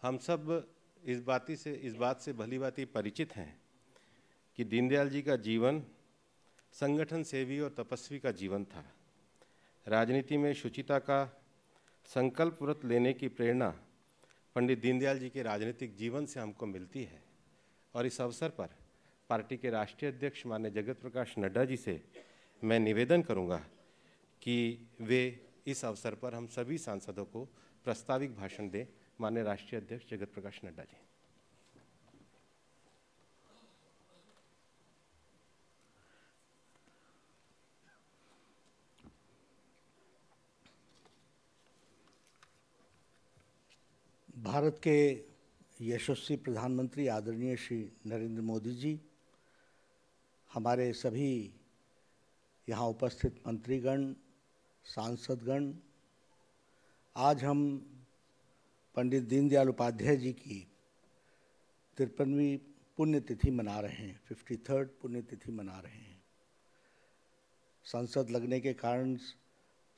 हम सब इस बात से भली भांति परिचित हैं कि दीनदयाल जी का जीवन संगठन सेवी और तपस्वी का जीवन था। राजनीति में शुचिता का संकल्प व्रत लेने की प्रेरणा पंडित दीनदयाल जी के राजनीतिक जीवन से हमको मिलती है और इस अवसर पर पार्टी के राष्ट्रीय अध्यक्ष माननीय जगत प्रकाश नड्डा जी से मैं निवेदन करूंगा कि वे इस अवसर पर हम सभी सांसदों को प्रास्ताविक भाषण दें। माननीय राष्ट्रीय अध्यक्ष जगत प्रकाश नड्डा जी। भारत के यशस्वी प्रधानमंत्री आदरणीय श्री नरेंद्र मोदी जी, हमारे सभी यहाँ उपस्थित मंत्रीगण, सांसदगण, आज हम पंडित दीनदयाल उपाध्याय जी की 53वीं पुण्यतिथि मना रहे हैं, 53rd पुण्यतिथि मना रहे हैं। संसद लगने के कारण,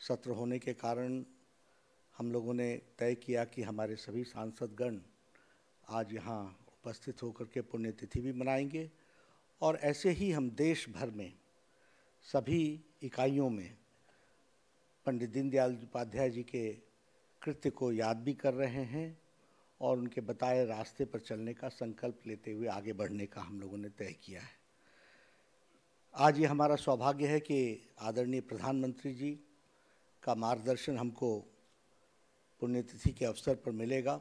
सत्र होने के कारण हम लोगों ने तय किया कि हमारे सभी सांसदगण आज यहाँ उपस्थित होकर के पुण्यतिथि भी मनाएंगे और ऐसे ही हम देश भर में सभी इकाइयों में पंडित दीनदयाल उपाध्याय जी के कृत्य को याद भी कर रहे हैं और उनके बताए रास्ते पर चलने का संकल्प लेते हुए आगे बढ़ने का हम लोगों ने तय किया है। आज ये हमारा सौभाग्य है कि आदरणीय प्रधानमंत्री जी का मार्गदर्शन हमको पुण्यतिथि के अवसर पर मिलेगा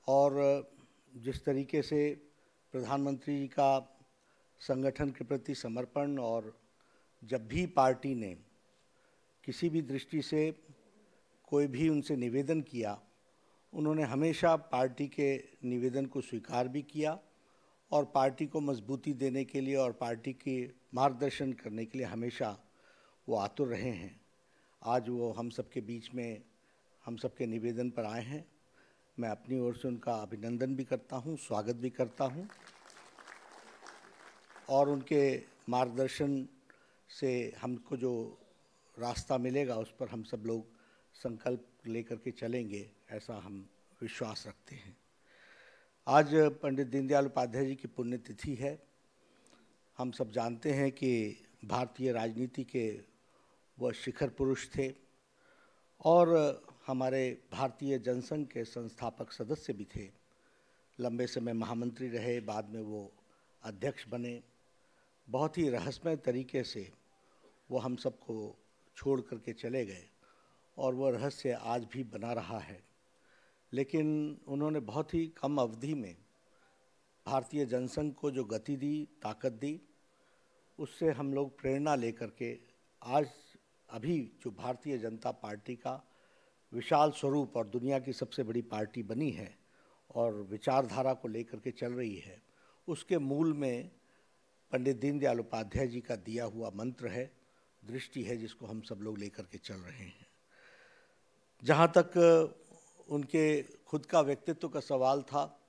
और जिस तरीके से प्रधानमंत्री जी का संगठन के प्रति समर्पण और जब भी पार्टी ने किसी भी दृष्टि से कोई भी उनसे निवेदन किया, उन्होंने हमेशा पार्टी के निवेदन को स्वीकार भी किया और पार्टी को मजबूती देने के लिए और पार्टी के मार्गदर्शन करने के लिए हमेशा वो आतुर रहे हैं। आज वो हम सबके बीच में हम सबके निवेदन पर आए हैं। मैं अपनी ओर से उनका अभिनंदन भी करता हूं, स्वागत भी करता हूं और उनके मार्गदर्शन से हमको जो रास्ता मिलेगा उस पर हम सब लोग संकल्प लेकर के चलेंगे, ऐसा हम विश्वास रखते हैं। आज पंडित दीनदयाल उपाध्याय जी की पुण्यतिथि है। हम सब जानते हैं कि भारतीय राजनीति के वह शिखर पुरुष थे और हमारे भारतीय जनसंघ के संस्थापक सदस्य भी थे। लंबे समय महामंत्री रहे, बाद में वो अध्यक्ष बने। बहुत ही रहस्यमय तरीके से वो हम सबको छोड़ करके चले गए और वो रहस्य आज भी बना रहा है। लेकिन उन्होंने बहुत ही कम अवधि में भारतीय जनसंघ को जो गति दी, ताकत दी, उससे हम लोग प्रेरणा लेकर के आज अभी जो भारतीय जनता पार्टी का विशाल स्वरूप और दुनिया की सबसे बड़ी पार्टी बनी है और विचारधारा को लेकर के चल रही है, उसके मूल में पंडित दीनदयाल उपाध्याय जी का दिया हुआ मंत्र है, दृष्टि है, जिसको हम सब लोग लेकर के चल रहे हैं। जहाँ तक उनके खुद का व्यक्तित्व का सवाल था,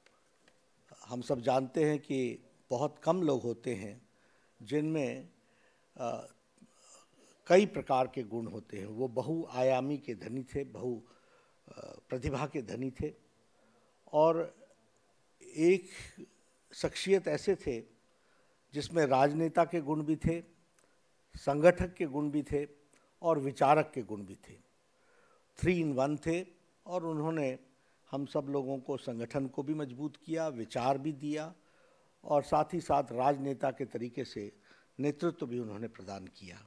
हम सब जानते हैं कि बहुत कम लोग होते हैं जिनमें कई प्रकार के गुण होते हैं। वो बहुआयामी के धनी थे, प्रतिभा के धनी थे और एक शख्सियत ऐसे थे जिसमें राजनेता के गुण भी थे, संगठक के गुण भी थे और विचारक के गुण भी थे। 3 in 1 थे और उन्होंने हम सब लोगों को, संगठन को भी मजबूत किया, विचार भी दिया और साथ ही साथ राजनेता के तरीके से नेतृत्व भी उन्होंने प्रदान किया।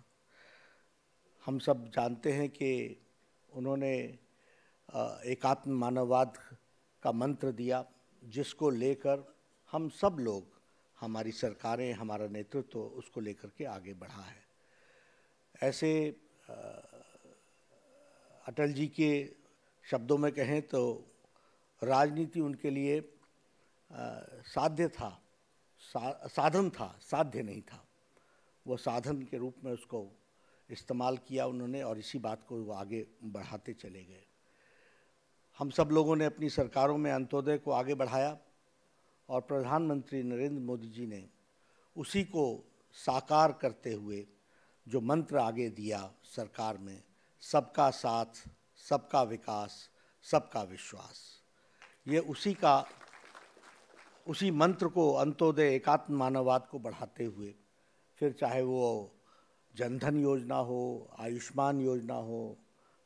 हम सब जानते हैं कि उन्होंने एकात्म मानववाद का मंत्र दिया, जिसको लेकर हम सब लोग, हमारी सरकारें, हमारा नेतृत्व उसको लेकर के आगे बढ़ा है। ऐसे अटल जी के शब्दों में कहें तो राजनीति उनके लिए साध्य था, साधन था, साध्य नहीं था। वो साधन के रूप में उसको इस्तेमाल किया उन्होंने और इसी बात को वो आगे बढ़ाते चले गए। हम सब लोगों ने अपनी सरकारों में अंत्योदय को आगे बढ़ाया और प्रधानमंत्री नरेंद्र मोदी जी ने उसी को साकार करते हुए जो मंत्र आगे दिया सरकार में, सबका साथ, सबका विकास, सबका विश्वास, ये उसी मंत्र को, अंत्योदय एकात्म मानववाद को बढ़ाते हुए, फिर चाहे वो जनधन योजना हो, आयुष्मान योजना हो,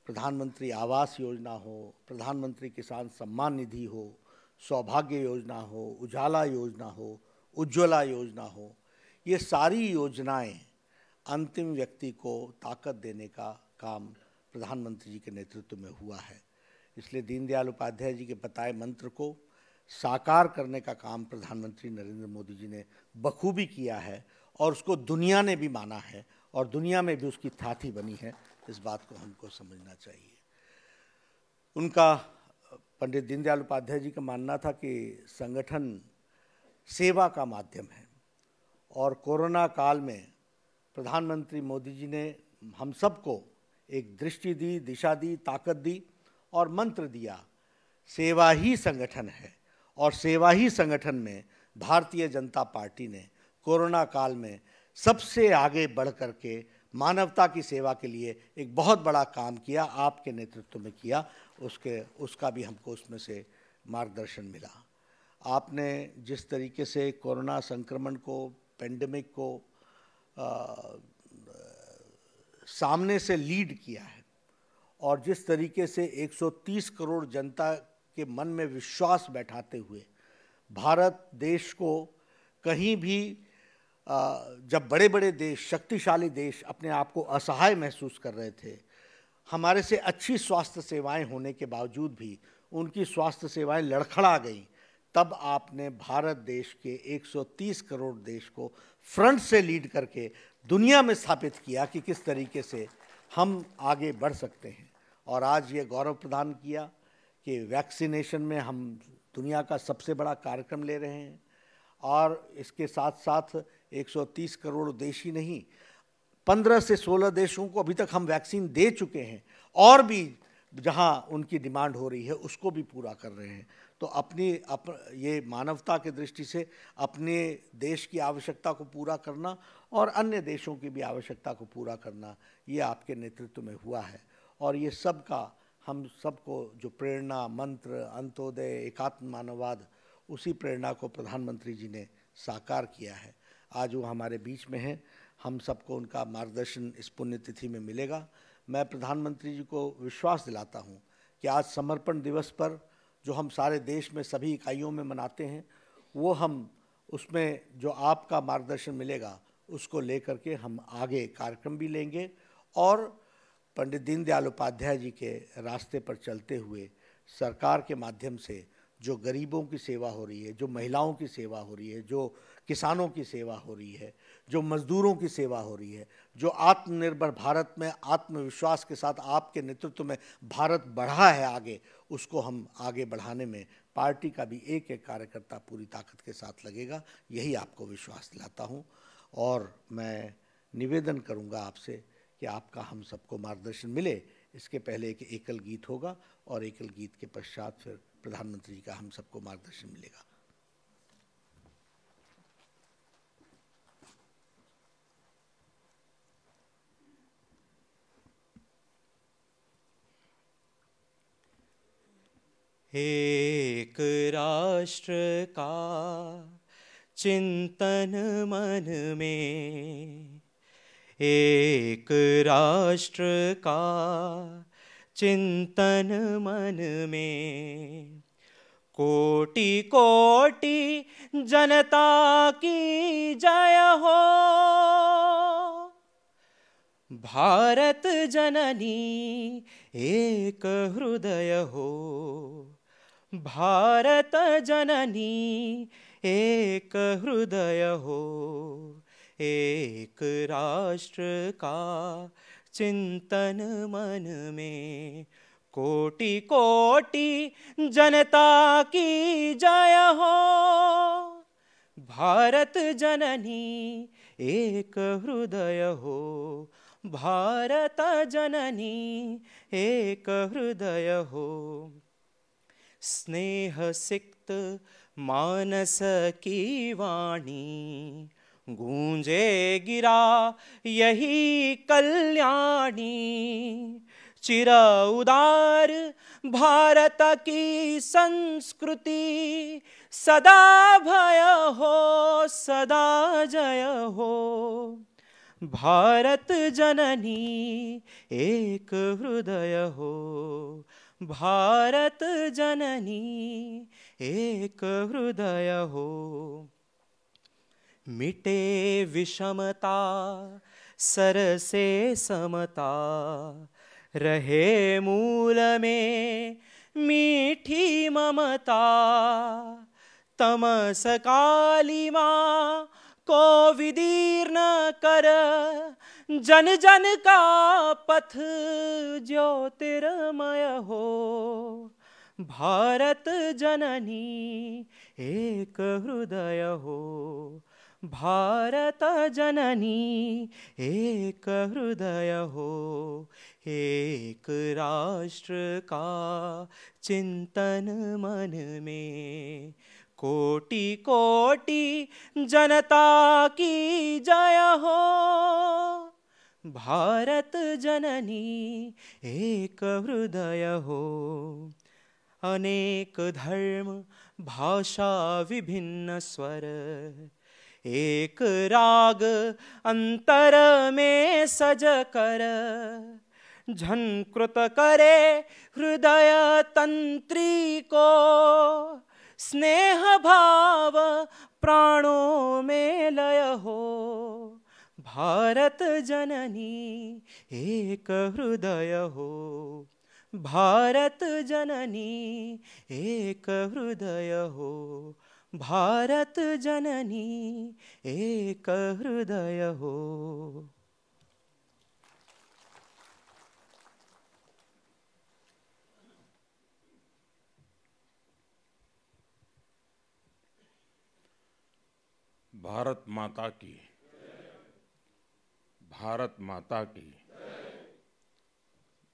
प्रधानमंत्री आवास योजना हो, प्रधानमंत्री किसान सम्मान निधि हो, सौभाग्य योजना हो, उजाला योजना हो, उज्ज्वला योजना हो, ये सारी योजनाएं अंतिम व्यक्ति को ताकत देने का काम प्रधानमंत्री जी के नेतृत्व में हुआ है। इसलिए दीनदयाल उपाध्याय जी के बताए मंत्र को साकार करने का काम प्रधानमंत्री नरेंद्र मोदी जी ने बखूबी किया है और उसको दुनिया ने भी माना है और दुनिया में भी उसकी ख्याति बनी है। इस बात को हमको समझना चाहिए। उनका, पंडित दीनदयाल उपाध्याय जी का मानना था कि संगठन सेवा का माध्यम है और कोरोना काल में प्रधानमंत्री मोदी जी ने हम सबको एक दृष्टि दी, दिशा दी, ताकत दी और मंत्र दिया, सेवा ही संगठन है। और सेवा ही संगठन में भारतीय जनता पार्टी ने कोरोना काल में सबसे आगे बढ़ करके मानवता की सेवा के लिए एक बहुत बड़ा काम किया, आपके नेतृत्व में किया। उसका भी हमको उसमें से मार्गदर्शन मिला। आपने जिस तरीके से कोरोना संक्रमण को, पेंडेमिक को सामने से लीड किया है और जिस तरीके से 130 करोड़ जनता के मन में विश्वास बैठाते हुए भारत देश को कहीं भी, जब बड़े बड़े देश, शक्तिशाली देश अपने आप को असहाय महसूस कर रहे थे, हमारे से अच्छी स्वास्थ्य सेवाएं होने के बावजूद भी उनकी स्वास्थ्य सेवाएं लड़खड़ा गईं, तब आपने भारत देश के 130 करोड़ देश को फ्रंट से लीड करके दुनिया में स्थापित किया कि किस तरीके से हम आगे बढ़ सकते हैं। और आज ये गौरव प्रदान किया कि वैक्सीनेशन में हम दुनिया का सबसे बड़ा कार्यक्रम ले रहे हैं और इसके साथ साथ 130 करोड़ देश ही नहीं, 15 से 16 देशों को अभी तक हम वैक्सीन दे चुके हैं और भी जहां उनकी डिमांड हो रही है उसको भी पूरा कर रहे हैं। तो ये मानवता की दृष्टि से अपने देश की आवश्यकता को पूरा करना और अन्य देशों की भी आवश्यकता को पूरा करना, ये आपके नेतृत्व में हुआ है। और ये सब का हम सबको जो प्रेरणा, मंत्र, अंत्योदय, एकात्म मानववाद, उसी प्रेरणा को प्रधानमंत्री जी ने साकार किया है। आज वो हमारे बीच में हैं, हम सबको उनका मार्गदर्शन इस पुण्यतिथि में मिलेगा। मैं प्रधानमंत्री जी को विश्वास दिलाता हूँ कि आज समर्पण दिवस पर जो हम सारे देश में सभी इकाइयों में मनाते हैं, वो हम उसमें जो आपका मार्गदर्शन मिलेगा उसको लेकर के हम आगे कार्यक्रम भी लेंगे और पंडित दीनदयाल उपाध्याय जी के रास्ते पर चलते हुए सरकार के माध्यम से जो गरीबों की सेवा हो रही है, जो महिलाओं की सेवा हो रही है, जो किसानों की सेवा हो रही है, जो मजदूरों की सेवा हो रही है, जो आत्मनिर्भर भारत में आत्मविश्वास के साथ आपके नेतृत्व में भारत बढ़ा है आगे, उसको हम आगे बढ़ाने में पार्टी का भी एक एक कार्यकर्ता पूरी ताकत के साथ लगेगा, यही आपको विश्वास दिलाता हूँ। और मैं निवेदन करूँगा आपसे कि आपका हम सबको मार्गदर्शन मिले। इसके पहले एक एकल गीत होगा और एकल गीत के पश्चात फिर प्रधानमंत्री जी का हम सबको मार्गदर्शन मिलेगा। एक राष्ट्र का चिंतन मन में, एक राष्ट्र का चिंतन मन में, कोटि कोटि जनता की जय हो। भारत जननी एक हृदय हो, भारत जननी एक हृदय हो, एक राष्ट्र का चिंतन मन में, कोटि कोटि जनता की जय हो। भारत जननी एक हृदय हो, भारत जननी एक हृदय हो। स्नेह सिक्त मानस की वाणी, गूंजे गिरा यही कल्याणी। चिर उदार भारत की संस्कृति सदा भय हो सदा जय हो। भारत जननी एक हृदय हो, भारत जननी एक हृदय हो। मिटे विषमता सर से समता, रहे मूल में मीठी ममता। तमस काली माँ को विदीर्ण कर, जन जन का पथ ज्योतिर्मय हो। भारत जननी एक हृदय हो, भारत जननी एक हृदय हो। एक राष्ट्र का चिंतन मन में, कोटि कोटि जनता की जय हो। भारत जननी एक हृदय हो। अनेक धर्म भाषा विभिन्न स्वर, एक राग अंतर में सज कर। झंकृत करे हृदय तंत्री को, स्नेह भाव प्राणों में लय हो। भारत जननी एक हृदय हो, भारत जननी एक हृदय हो। भारत जननी एक हृदय हो। भारत माता की, भारत माता की,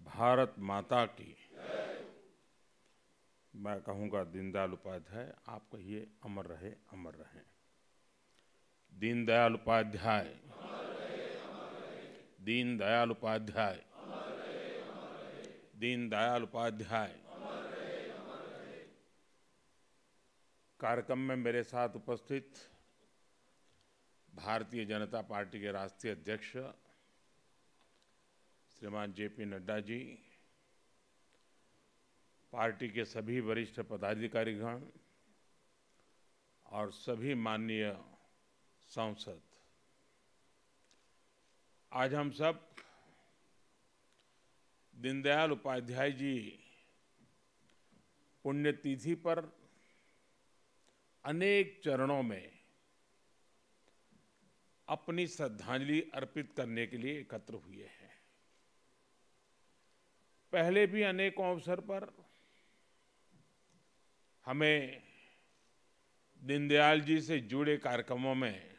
भारत माता की। मैं कहूँगा दीनदयाल उपाध्याय, आप कहिए अमर रहे अमर रहे। दीनदयाल उपाध्याय, दीनदयाल उपाध्याय, दीनदयाल उपाध्याय। कार्यक्रम में मेरे साथ उपस्थित भारतीय जनता पार्टी के राष्ट्रीय अध्यक्ष श्रीमान जेपी नड्डा जी, पार्टी के सभी वरिष्ठ पदाधिकारीगण और सभी माननीय सांसद, आज हम सब दीनदयाल उपाध्याय जी पुण्यतिथि पर अनेक चरणों में अपनी श्रद्धांजलि अर्पित करने के लिए एकत्र हुए हैं। पहले भी अनेकों अवसर पर हमें दीनदयाल जी से जुड़े कार्यक्रमों में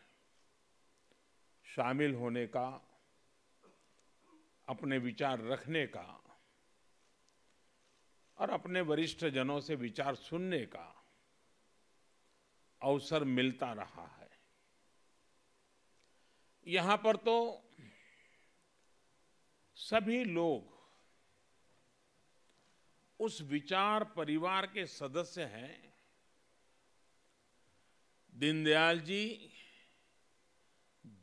शामिल होने का, अपने विचार रखने का और अपने वरिष्ठ जनों से विचार सुनने का अवसर मिलता रहा है। यहाँ पर तो सभी लोग उस विचार परिवार के सदस्य हैं। दीनदयाल जी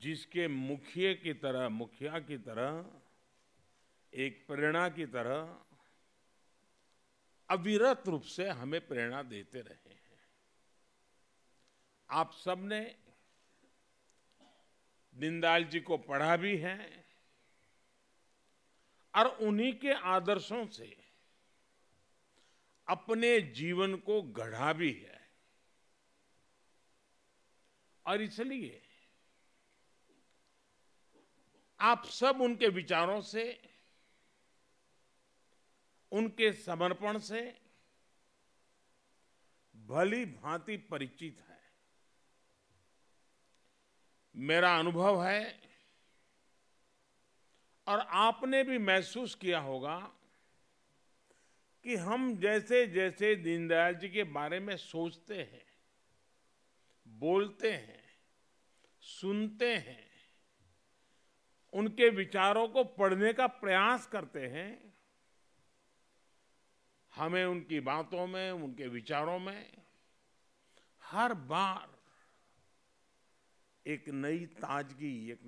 जिसके मुखिया की तरह, एक प्रेरणा की तरह अविरत रूप से हमें प्रेरणा देते रहे हैं। आप सबने दीनदयाल जी को पढ़ा भी है और उन्हीं के आदर्शों से अपने जीवन को गढ़ा भी है। और इसलिए आप सब उनके विचारों से, उनके समर्पण से भली भांति परिचित है। मेरा अनुभव है और आपने भी महसूस किया होगा कि हम जैसे जैसे दीनदयाल जी के बारे में सोचते हैं, बोलते हैं, सुनते हैं, उनके विचारों को पढ़ने का प्रयास करते हैं, हमें उनकी बातों में, उनके विचारों में हर बार एक नई ताजगी, एक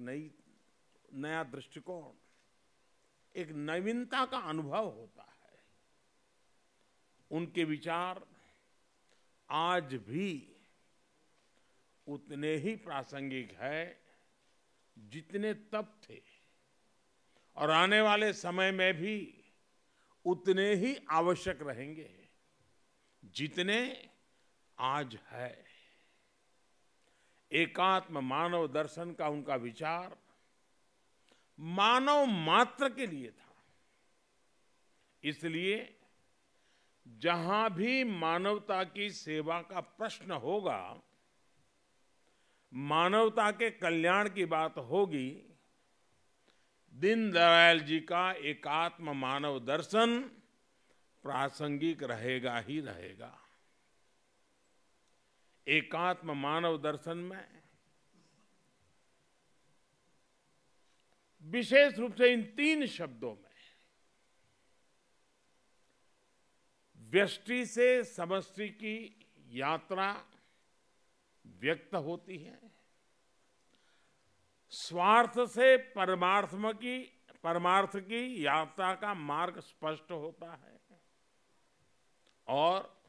नया दृष्टिकोण, एक नवीनता का अनुभव होता है। उनके विचार आज भी उतने ही प्रासंगिक है जितने तब थे, और आने वाले समय में भी उतने ही आवश्यक रहेंगे जितने आज है। एकात्म मानव दर्शन का उनका विचार मानव मात्र के लिए था। इसलिए जहां भी मानवता की सेवा का प्रश्न होगा, मानवता के कल्याण की बात होगी, दीनदयाल जी का एकात्म मानव दर्शन प्रासंगिक रहेगा ही रहेगा। एकात्म मानव दर्शन में विशेष रूप से इन 3 शब्दों में व्यष्टि से समष्टि की यात्रा व्यक्त होती है, स्वार्थ से परमार्थ की यात्रा का मार्ग स्पष्ट होता है, और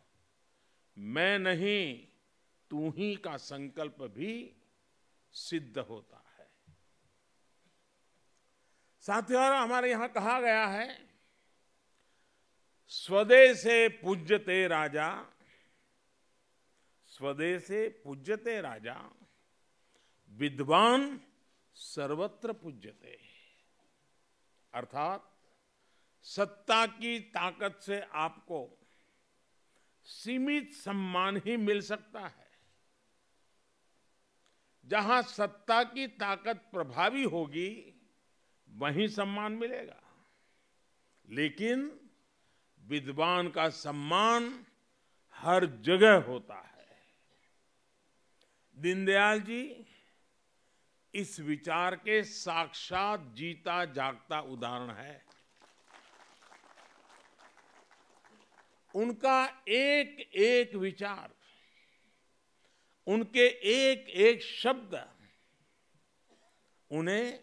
मैं नहीं तू ही का संकल्प भी सिद्ध होता है। साथियों, हमारे यहां कहा गया है, स्वदेशे पूज्यते राजा, स्वदेशे पूज्यते राजा, विद्वान सर्वत्र पूज्यते। अर्थात सत्ता की ताकत से आपको सीमित सम्मान ही मिल सकता है। जहां सत्ता की ताकत प्रभावी होगी वहीं सम्मान मिलेगा, लेकिन विद्वान का सम्मान हर जगह होता है। दीनदयाल जी इस विचार के साक्षात जीता जागता उदाहरण है। उनका एक एक विचार, उनके एक एक शब्द उन्हें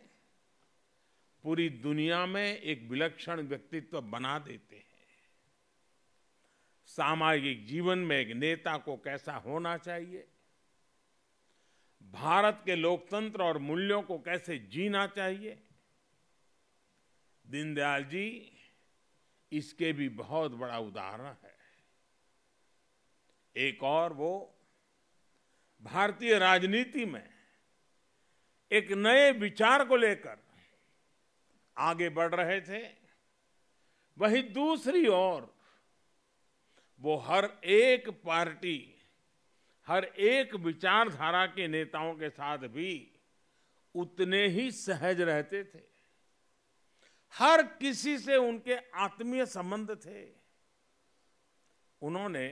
पूरी दुनिया में एक विलक्षण व्यक्तित्व बना देते हैं। सामाजिक जीवन में एक नेता को कैसा होना चाहिए, भारत के लोकतंत्र और मूल्यों को कैसे जीना चाहिए, दीनदयाल जी इसके भी बहुत बड़ा उदाहरण है। एक और वो भारतीय राजनीति में एक नए विचार को लेकर आगे बढ़ रहे थे, वहीं दूसरी ओर वो हर एक पार्टी, हर एक विचारधारा के नेताओं के साथ भी उतने ही सहज रहते थे। हर किसी से उनके आत्मीय संबंध थे। उन्होंने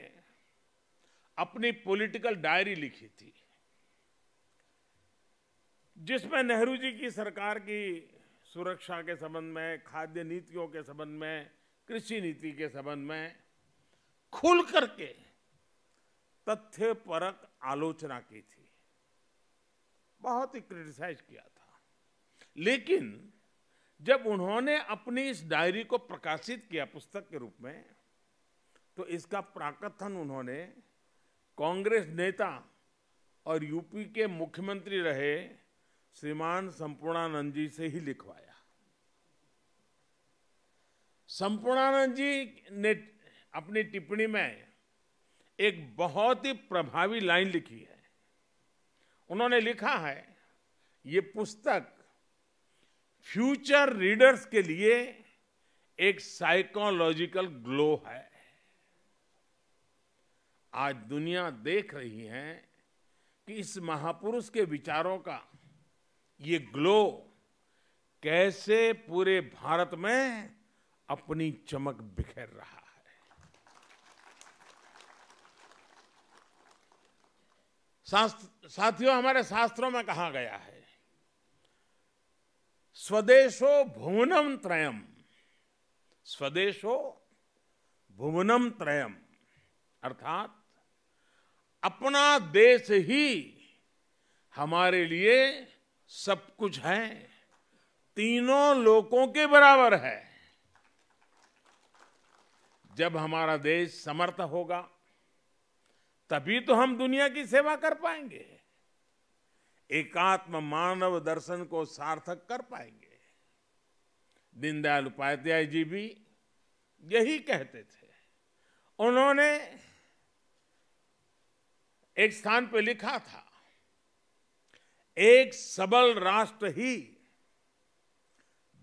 अपनी पॉलिटिकल डायरी लिखी थी, जिसमें नेहरू जी की सरकार की सुरक्षा के संबंध में, खाद्य नीतियों के संबंध में, कृषि नीति के संबंध में खुल करके तथ्यपरक आलोचना की थी, बहुत ही क्रिटिसाइज किया था। लेकिन जब उन्होंने अपनी इस डायरी को प्रकाशित किया पुस्तक के रूप में, तो इसका प्राकथन उन्होंने कांग्रेस नेता और यूपी के मुख्यमंत्री रहे श्रीमान संपूर्णानंद जी से ही लिखवाया। संपूर्णानंद जी ने अपनी टिप्पणी में एक बहुत ही प्रभावी लाइन लिखी है। उन्होंने लिखा है, ये पुस्तक फ्यूचर रीडर्स के लिए एक साइकोलॉजिकल ग्लो है। आज दुनिया देख रही है कि इस महापुरुष के विचारों का ये ग्लो कैसे पूरे भारत में अपनी चमक बिखेर रहा है। साथियों, हमारे शास्त्रों में कहा गया है, स्वदेशो भुवनम त्रयम, स्वदेशो भुवनम त्रयम, अर्थात अपना देश ही हमारे लिए सब कुछ है, तीनों लोकों के बराबर है। जब हमारा देश समर्थ होगा तभी तो हम दुनिया की सेवा कर पाएंगे, एकात्म मानव दर्शन को सार्थक कर पाएंगे। दीनदयाल उपाध्याय जी भी यही कहते थे। उन्होंने एक स्थान पे लिखा था, एक सबल राष्ट्र ही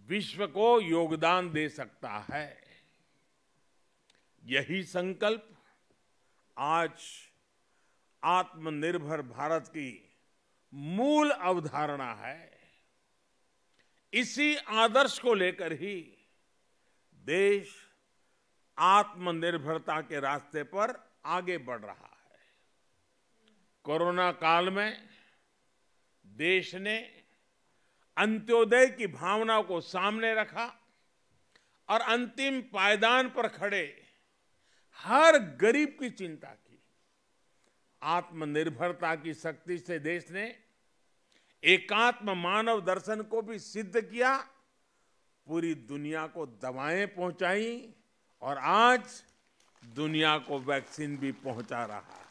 विश्व को योगदान दे सकता है। यही संकल्प आज आत्मनिर्भर भारत की मूल अवधारणा है। इसी आदर्श को लेकर ही देश आत्मनिर्भरता के रास्ते पर आगे बढ़ रहा है। कोरोना काल में देश ने अंत्योदय की भावना को सामने रखा और अंतिम पायदान पर खड़े हर गरीब की चिंता की। आत्मनिर्भरता की शक्ति से देश ने एकात्म मानव दर्शन को भी सिद्ध किया, पूरी दुनिया को दवाएं पहुंचाई और आज दुनिया को वैक्सीन भी पहुंचा रहा है।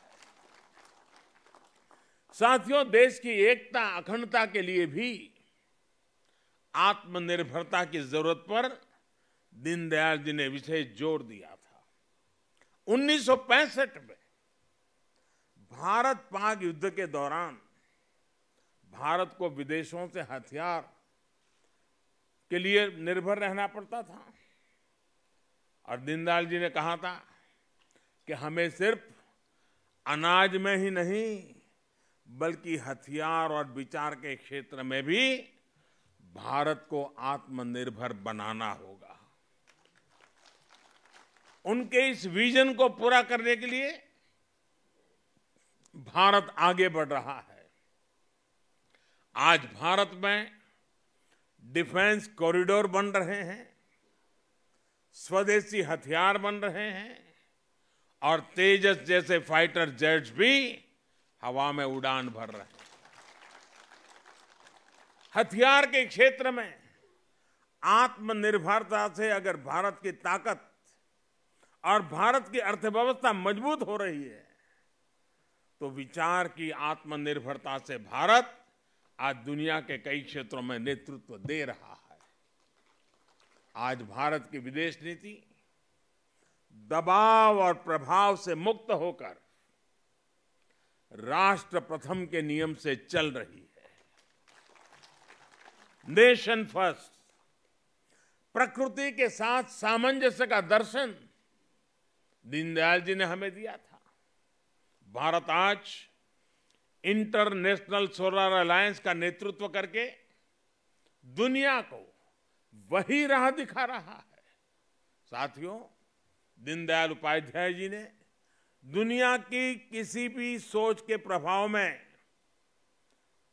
साथियों, देश की एकता अखंडता के लिए भी आत्मनिर्भरता की जरूरत पर दीनदयाल जी ने विशेष जोर दिया था। 1965 में भारत पाक युद्ध के दौरान भारत को विदेशों से हथियार के लिए निर्भर रहना पड़ता था और दीनदयाल जी ने कहा था कि हमें सिर्फ अनाज में ही नहीं बल्कि हथियार और विचार के क्षेत्र में भी भारत को आत्मनिर्भर बनाना होगा। उनके इस विजन को पूरा करने के लिए भारत आगे बढ़ रहा है। आज भारत में डिफेंस कॉरिडोर बन रहे हैं, स्वदेशी हथियार बन रहे हैं और तेजस जैसे फाइटर जेट्स भी हवा में उड़ान भर रहे हैं। हथियार के क्षेत्र में आत्मनिर्भरता से अगर भारत की ताकत और भारत की अर्थव्यवस्था मजबूत हो रही है तो विचार की आत्मनिर्भरता से भारत आज दुनिया के कई क्षेत्रों में नेतृत्व दे रहा है। आज भारत की विदेश नीति दबाव और प्रभाव से मुक्त होकर राष्ट्र प्रथम के नियम से चल रही है। नेशन फर्स्ट, प्रकृति के साथ सामंजस्य का दर्शन दीनदयाल जी ने हमें दिया था। भारत आज इंटरनेशनल सोलर अलायंस का नेतृत्व करके दुनिया को वही राह दिखा रहा है। साथियों, दीनदयाल उपाध्याय जी ने दुनिया की किसी भी सोच के प्रभाव में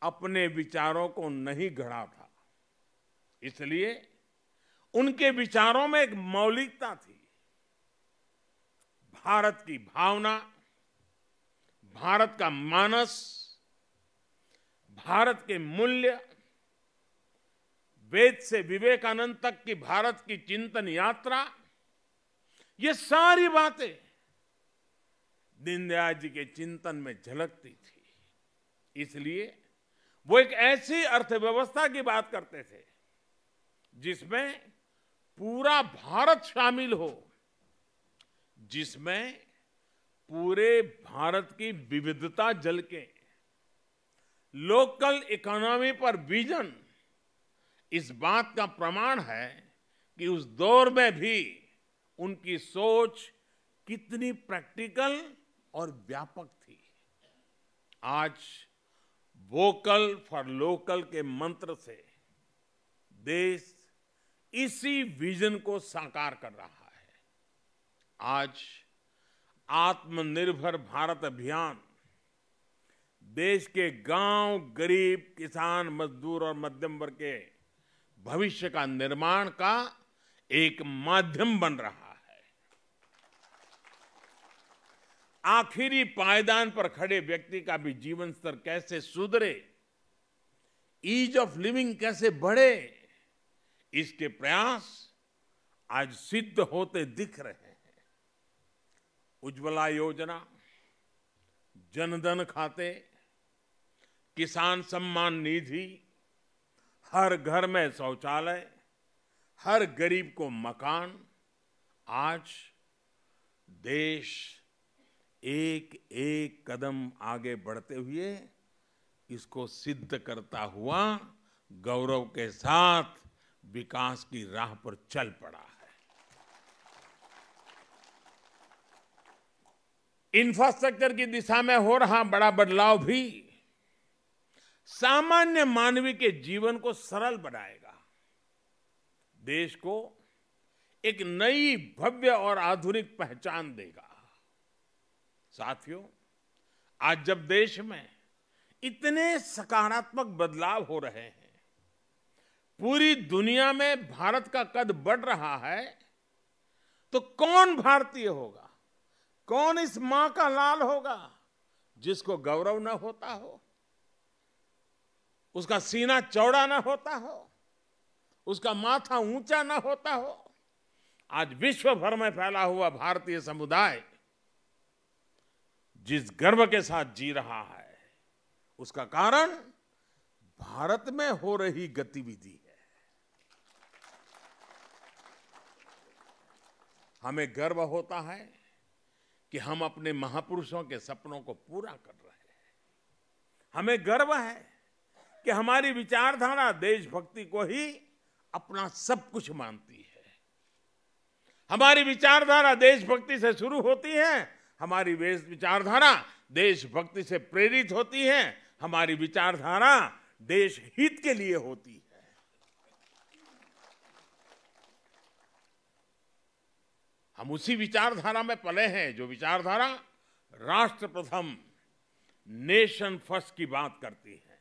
अपने विचारों को नहीं गढ़ा था, इसलिए उनके विचारों में एक मौलिकता थी। भारत की भावना, भारत का मानस, भारत के मूल्य, वेद से विवेकानंद तक की भारत की चिंतन यात्रा, ये सारी बातें दीनदयाल जी के चिंतन में झलकती थी। इसलिए वो एक ऐसी अर्थव्यवस्था की बात करते थे जिसमें पूरा भारत शामिल हो, जिसमें पूरे भारत की विविधता झलके। लोकल इकोनॉमी पर विजन इस बात का प्रमाण है कि उस दौर में भी उनकी सोच कितनी प्रैक्टिकल और व्यापक थी। आज वोकल फॉर लोकल के मंत्र से देश इसी विजन को साकार कर रहा है। आज आत्मनिर्भर भारत अभियान देश के गांव, गरीब, किसान, मजदूर और मध्यम वर्ग के भविष्य का निर्माण का एक माध्यम बन रहा है। आखिरी पायदान पर खड़े व्यक्ति का भी जीवन स्तर कैसे सुधरे, ईज ऑफ लिविंग कैसे बढ़े, इसके प्रयास आज सिद्ध होते दिख रहे हैं। उज्ज्वला योजना, जनधन खाते, किसान सम्मान निधि, हर घर में शौचालय, हर गरीब को मकान, आज देश एक एक कदम आगे बढ़ते हुए इसको सिद्ध करता हुआ गौरव के साथ विकास की राह पर चल पड़ा है। इंफ्रास्ट्रक्चर की दिशा में हो रहा बड़ा बदलाव भी सामान्य मानवी के जीवन को सरल बनाएगा, देश को एक नई भव्य और आधुनिक पहचान देगा। साथियों, आज जब देश में इतने सकारात्मक बदलाव हो रहे हैं, पूरी दुनिया में भारत का कद बढ़ रहा है, तो कौन भारतीय होगा, कौन इस मां का लाल होगा जिसको गौरव न होता हो, उसका सीना चौड़ा न होता हो, उसका माथा ऊंचा न होता हो। आज विश्व भर में फैला हुआ भारतीय समुदाय जिस गर्व के साथ जी रहा है, उसका कारण भारत में हो रही गतिविधि है। हमें गर्व होता है कि हम अपने महापुरुषों के सपनों को पूरा कर रहे हैं। हमें गर्व है कि हमारी विचारधारा देशभक्ति को ही अपना सब कुछ मानती है। हमारी विचारधारा देशभक्ति से शुरू होती है, हमारी विचारधारा देशभक्ति से प्रेरित होती है, हमारी विचारधारा देश हित के लिए होती है। हम उसी विचारधारा में पले हैं जो विचारधारा राष्ट्र प्रथम, नेशन फर्स्ट की बात करती है।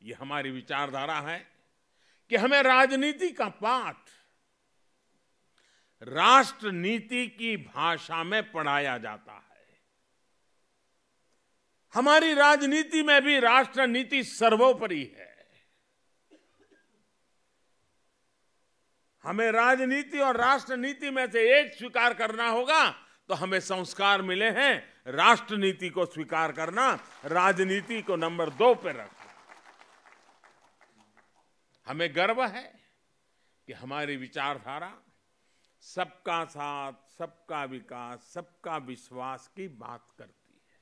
ये हमारी विचारधारा है कि हमें राजनीति का पाठ राष्ट्र नीति की भाषा में पढ़ाया जाता है। हमारी राजनीति में भी राष्ट्र नीति सर्वोपरि है। हमें राजनीति और राष्ट्र नीति में से एक स्वीकार करना होगा, तो हमें संस्कार मिले हैं राष्ट्र नीति को स्वीकार करना, राजनीति को नंबर 2 पे रखना। हमें गर्व है कि हमारी विचारधारा सबका साथ, सबका विकास, सबका विश्वास की बात करती है,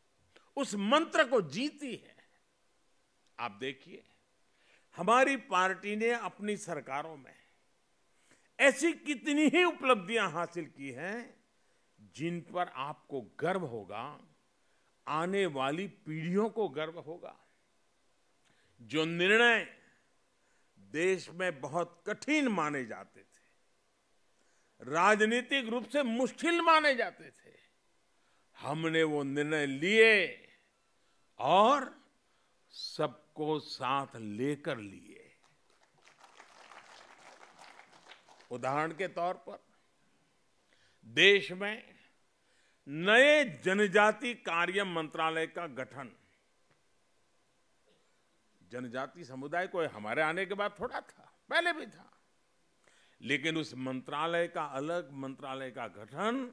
उस मंत्र को जीती है। आप देखिए, हमारी पार्टी ने अपनी सरकारों में ऐसी कितनी ही उपलब्धियां हासिल की हैं जिन पर आपको गर्व होगा, आने वाली पीढ़ियों को गर्व होगा। जो निर्णय देश में बहुत कठिन माने जाते थे, राजनीतिक रूप से मुश्किल माने जाते थे, हमने वो निर्णय लिए और सबको साथ लेकर लिए। उदाहरण के तौर पर देश में नए जनजाति कार्य मंत्रालय का गठन, जनजाति समुदाय को हमारे आने के बाद थोड़ा था, पहले भी था, लेकिन उस मंत्रालय का, अलग मंत्रालय का गठन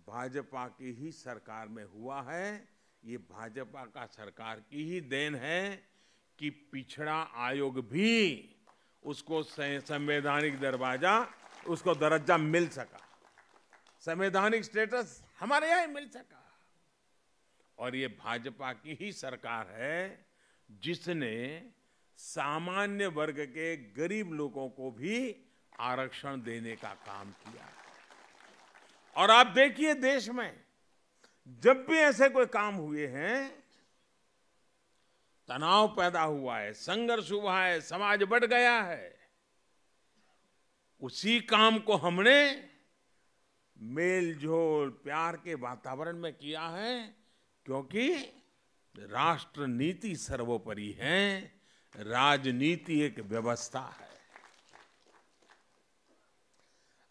भाजपा की ही सरकार में हुआ है। ये भाजपा का सरकार की ही देन है कि पिछड़ा आयोग भी उसको संवैधानिक दर्जा मिल सका, संवैधानिक स्टेटस हमारे यहां मिल सका। और ये भाजपा की ही सरकार है जिसने सामान्य वर्ग के गरीब लोगों को भी आरक्षण देने का काम किया। और आप देखिए, देश में जब भी ऐसे कोई काम हुए हैं, तनाव पैदा हुआ है, संघर्ष हुआ है, समाज बढ़ गया है, उसी काम को हमने मेल जोल प्यार के वातावरण में किया है, क्योंकि राष्ट्र नीति सर्वोपरि है, राजनीति एक व्यवस्था है।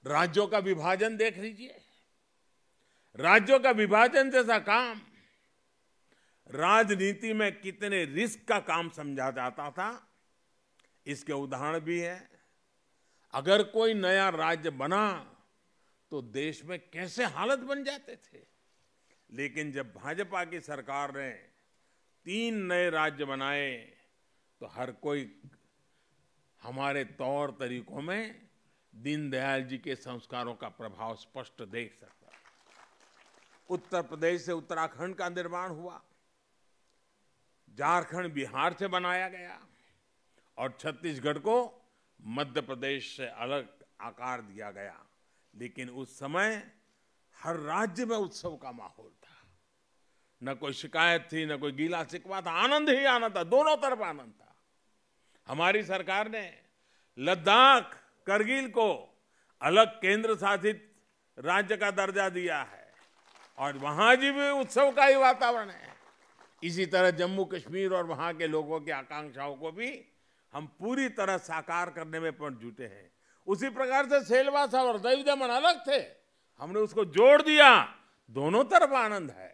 राज्यों का विभाजन देख लीजिए, राज्यों का विभाजन जैसा काम राजनीति में कितने रिस्क का काम समझा जाता था, इसके उदाहरण भी है। अगर कोई नया राज्य बना तो देश में कैसे हालत बन जाते थे। लेकिन जब भाजपा की सरकार ने 3 नए राज्य बनाए तो हर कोई हमारे तौर तरीकों में दीनदयाल जी के संस्कारों का प्रभाव स्पष्ट देख सकता। उत्तर प्रदेश से उत्तराखंड का निर्माण हुआ, झारखंड बिहार से बनाया गया और छत्तीसगढ़ को मध्य प्रदेश से अलग आकार दिया गया। लेकिन उस समय हर राज्य में उत्सव का माहौल था, न कोई शिकायत थी, न कोई गीला शिकवा था, आनंद ही आनंद था, दोनों तरफ आनंद था। हमारी सरकार ने लद्दाख, करगिल को अलग केंद्र शासित राज्य का दर्जा दिया है और वहां जी भी उत्सव का ही वातावरण है। इसी तरह जम्मू कश्मीर और वहां के लोगों की आकांक्षाओं को भी हम पूरी तरह साकार करने में पण जुटे हैं। उसी प्रकार से सेलवास और दई दमन अलग थे, हमने उसको जोड़ दिया, दोनों तरफ आनंद है।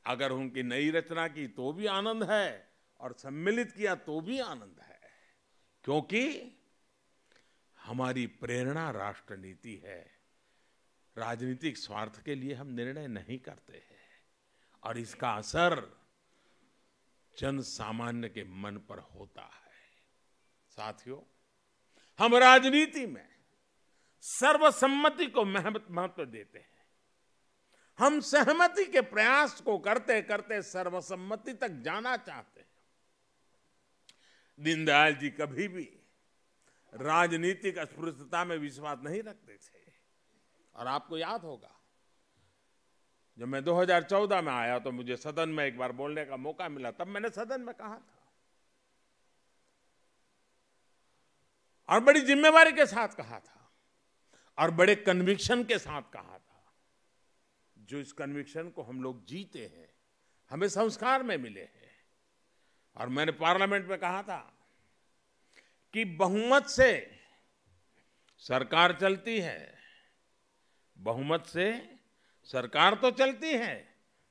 अगर उनकी नई रचना की तो भी आनंद है और सम्मिलित किया तो भी आनंद है, क्योंकि हमारी प्रेरणा राष्ट्र नीति है। राजनीतिक स्वार्थ के लिए हम निर्णय नहीं करते हैं और इसका असर जन सामान्य के मन पर होता है। साथियों, हम राजनीति में सर्वसम्मति को महत्व देते हैं। हम सहमति के प्रयास को करते करते सर्वसम्मति तक जाना चाहते हैं। दीनदयाल जी कभी भी राजनीतिक अस्पृश्यता में विश्वास नहीं रखते थे। और आपको याद होगा, जब मैं 2014 में आया तो मुझे सदन में एक बार बोलने का मौका मिला। तब मैंने सदन में कहा था और बड़ी जिम्मेवारी के साथ कहा था और बड़े कन्विक्शन के साथ कहा था। जो इस कन्विक्शन को हम लोग जीते हैं, हमें संस्कार में मिले हैं। और मैंने पार्लियामेंट में कहा था कि बहुमत से सरकार चलती है, बहुमत से सरकार तो चलती है,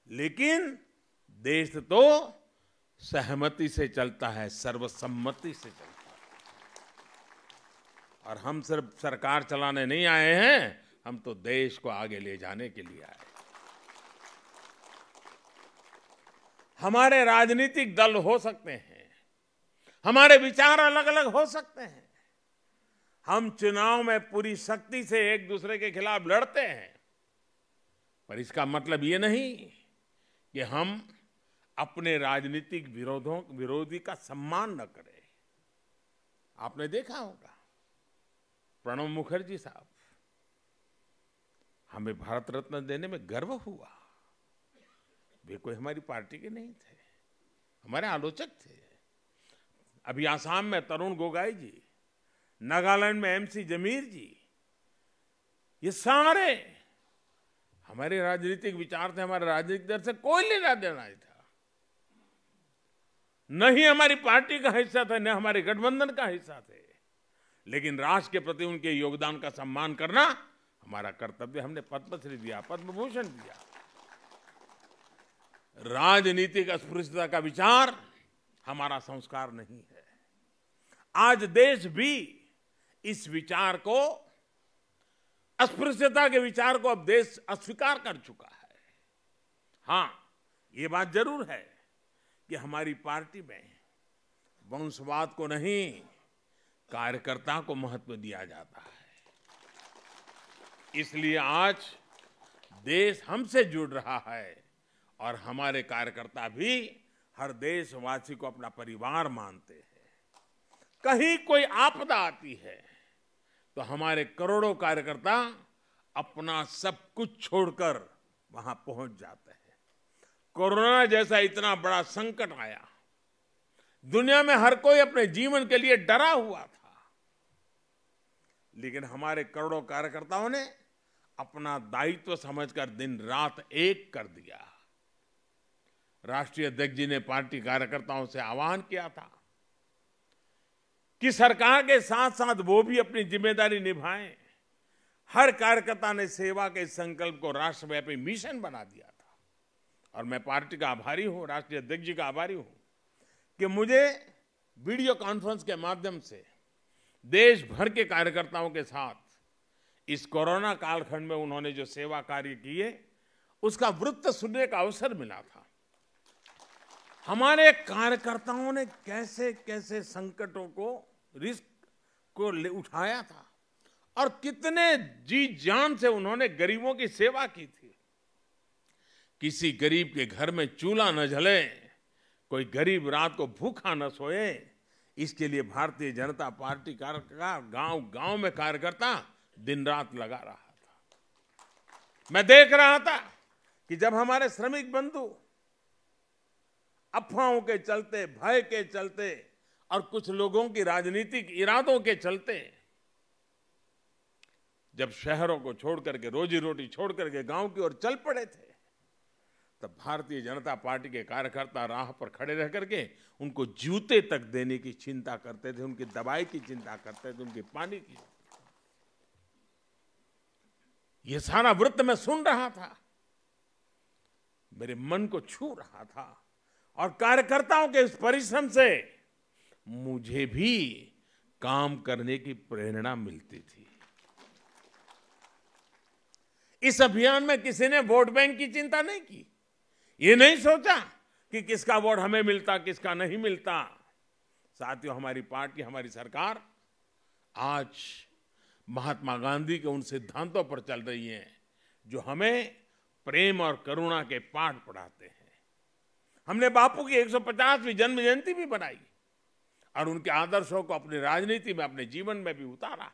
लेकिन देश तो सहमति से चलता है, सर्वसम्मति से चलता है। और हम सिर्फ सरकार चलाने नहीं आए हैं, हम तो देश को आगे ले जाने के लिए आए। हमारे राजनीतिक दल हो सकते हैं, हमारे विचार अलग अलग हो सकते हैं, हम चुनाव में पूरी शक्ति से एक दूसरे के खिलाफ लड़ते हैं, पर इसका मतलब ये नहीं कि हम अपने राजनीतिक विरोधी का सम्मान न करें। आपने देखा होगा, प्रणब मुखर्जी साहब, हमें भारत रत्न देने में गर्व हुआ। वे कोई हमारी पार्टी के नहीं थे, हमारे आलोचक थे। अभी आसाम में तरुण गोगोई जी, नागालैंड में एमसी जमीर जी, ये सारे हमारे राजनीतिक विचार थे, हमारे राजनीतिक दल से कोई लेना देना नहीं था। न ही हमारी पार्टी का हिस्सा थे, न हमारे गठबंधन का हिस्सा थे, लेकिन राष्ट्र के प्रति उनके योगदान का सम्मान करना हमारा कर्तव्य। हमने पद्मश्री दिया, पद्म भूषण दिया। राजनीतिक अस्पृश्यता का विचार हमारा संस्कार नहीं है। आज देश भी इस विचार को, अस्पृश्यता के विचार को अब देश अस्वीकार कर चुका है। हां, ये बात जरूर है कि हमारी पार्टी में वंशवाद को नहीं, कार्यकर्ता को महत्व दिया जाता है। इसलिए आज देश हमसे जुड़ रहा है और हमारे कार्यकर्ता भी हर देशवासी को अपना परिवार मानते हैं। कहीं कोई आपदा आती है तो हमारे करोड़ों कार्यकर्ता अपना सब कुछ छोड़कर वहां पहुंच जाते हैं। कोरोना जैसा इतना बड़ा संकट आया, दुनिया में हर कोई अपने जीवन के लिए डरा हुआ था, लेकिन हमारे करोड़ों कार्यकर्ताओं ने अपना दायित्व समझकर दिन रात एक कर दिया। राष्ट्रीय अध्यक्ष जी ने पार्टी कार्यकर्ताओं से आह्वान किया था कि सरकार के साथ साथ वो भी अपनी जिम्मेदारी निभाएं। हर कार्यकर्ता ने सेवा के इस संकल्प को राष्ट्रव्यापी मिशन बना दिया था। और मैं पार्टी का आभारी हूं, राष्ट्रीय अध्यक्ष जी का आभारी हूं कि मुझे वीडियो कॉन्फ्रेंस के माध्यम से देश भर के कार्यकर्ताओं के साथ इस कोरोना कालखंड में उन्होंने जो सेवा कार्य किए उसका वृत्त सुनने का अवसर मिला था। हमारे कार्यकर्ताओं ने कैसे कैसे संकटों को, रिस्क को उठाया था और कितने जी जान से उन्होंने गरीबों की सेवा की थी। किसी गरीब के घर में चूल्हा न जले, कोई गरीब रात को भूखा न सोए, इसके लिए भारतीय जनता पार्टी का गांव-गांव में कार्यकर्ता दिन रात लगा रहा था। मैं देख रहा था कि जब हमारे श्रमिक बंधु अफवाहों के चलते, भय के चलते और कुछ लोगों की राजनीतिक इरादों के चलते जब शहरों को छोड़ करके, रोजी रोटी छोड़ करके गांव की ओर चल पड़े थे, तब भारतीय जनता पार्टी के कार्यकर्ता राह पर खड़े रह करके उनको जूते तक देने की चिंता करते थे, उनकी दवाई की चिंता करते थे, उनके पानी की। ये सारा वृत्त मैं सुन रहा था, मेरे मन को छू रहा था और कार्यकर्ताओं के इस परिश्रम से मुझे भी काम करने की प्रेरणा मिलती थी। इस अभियान में किसी ने वोट बैंक की चिंता नहीं की, ये नहीं सोचा कि किसका वोट हमें मिलता, किसका नहीं मिलता। साथियों, हमारी पार्टी, हमारी सरकार आज महात्मा गांधी के उन सिद्धांतों पर चल रही है जो हमें प्रेम और करुणा के पाठ पढ़ाते हैं। हमने बापू की 150वीं जन्म जयंती भी बनाई और उनके आदर्शों को अपनी राजनीति में, अपने जीवन में भी उतारा।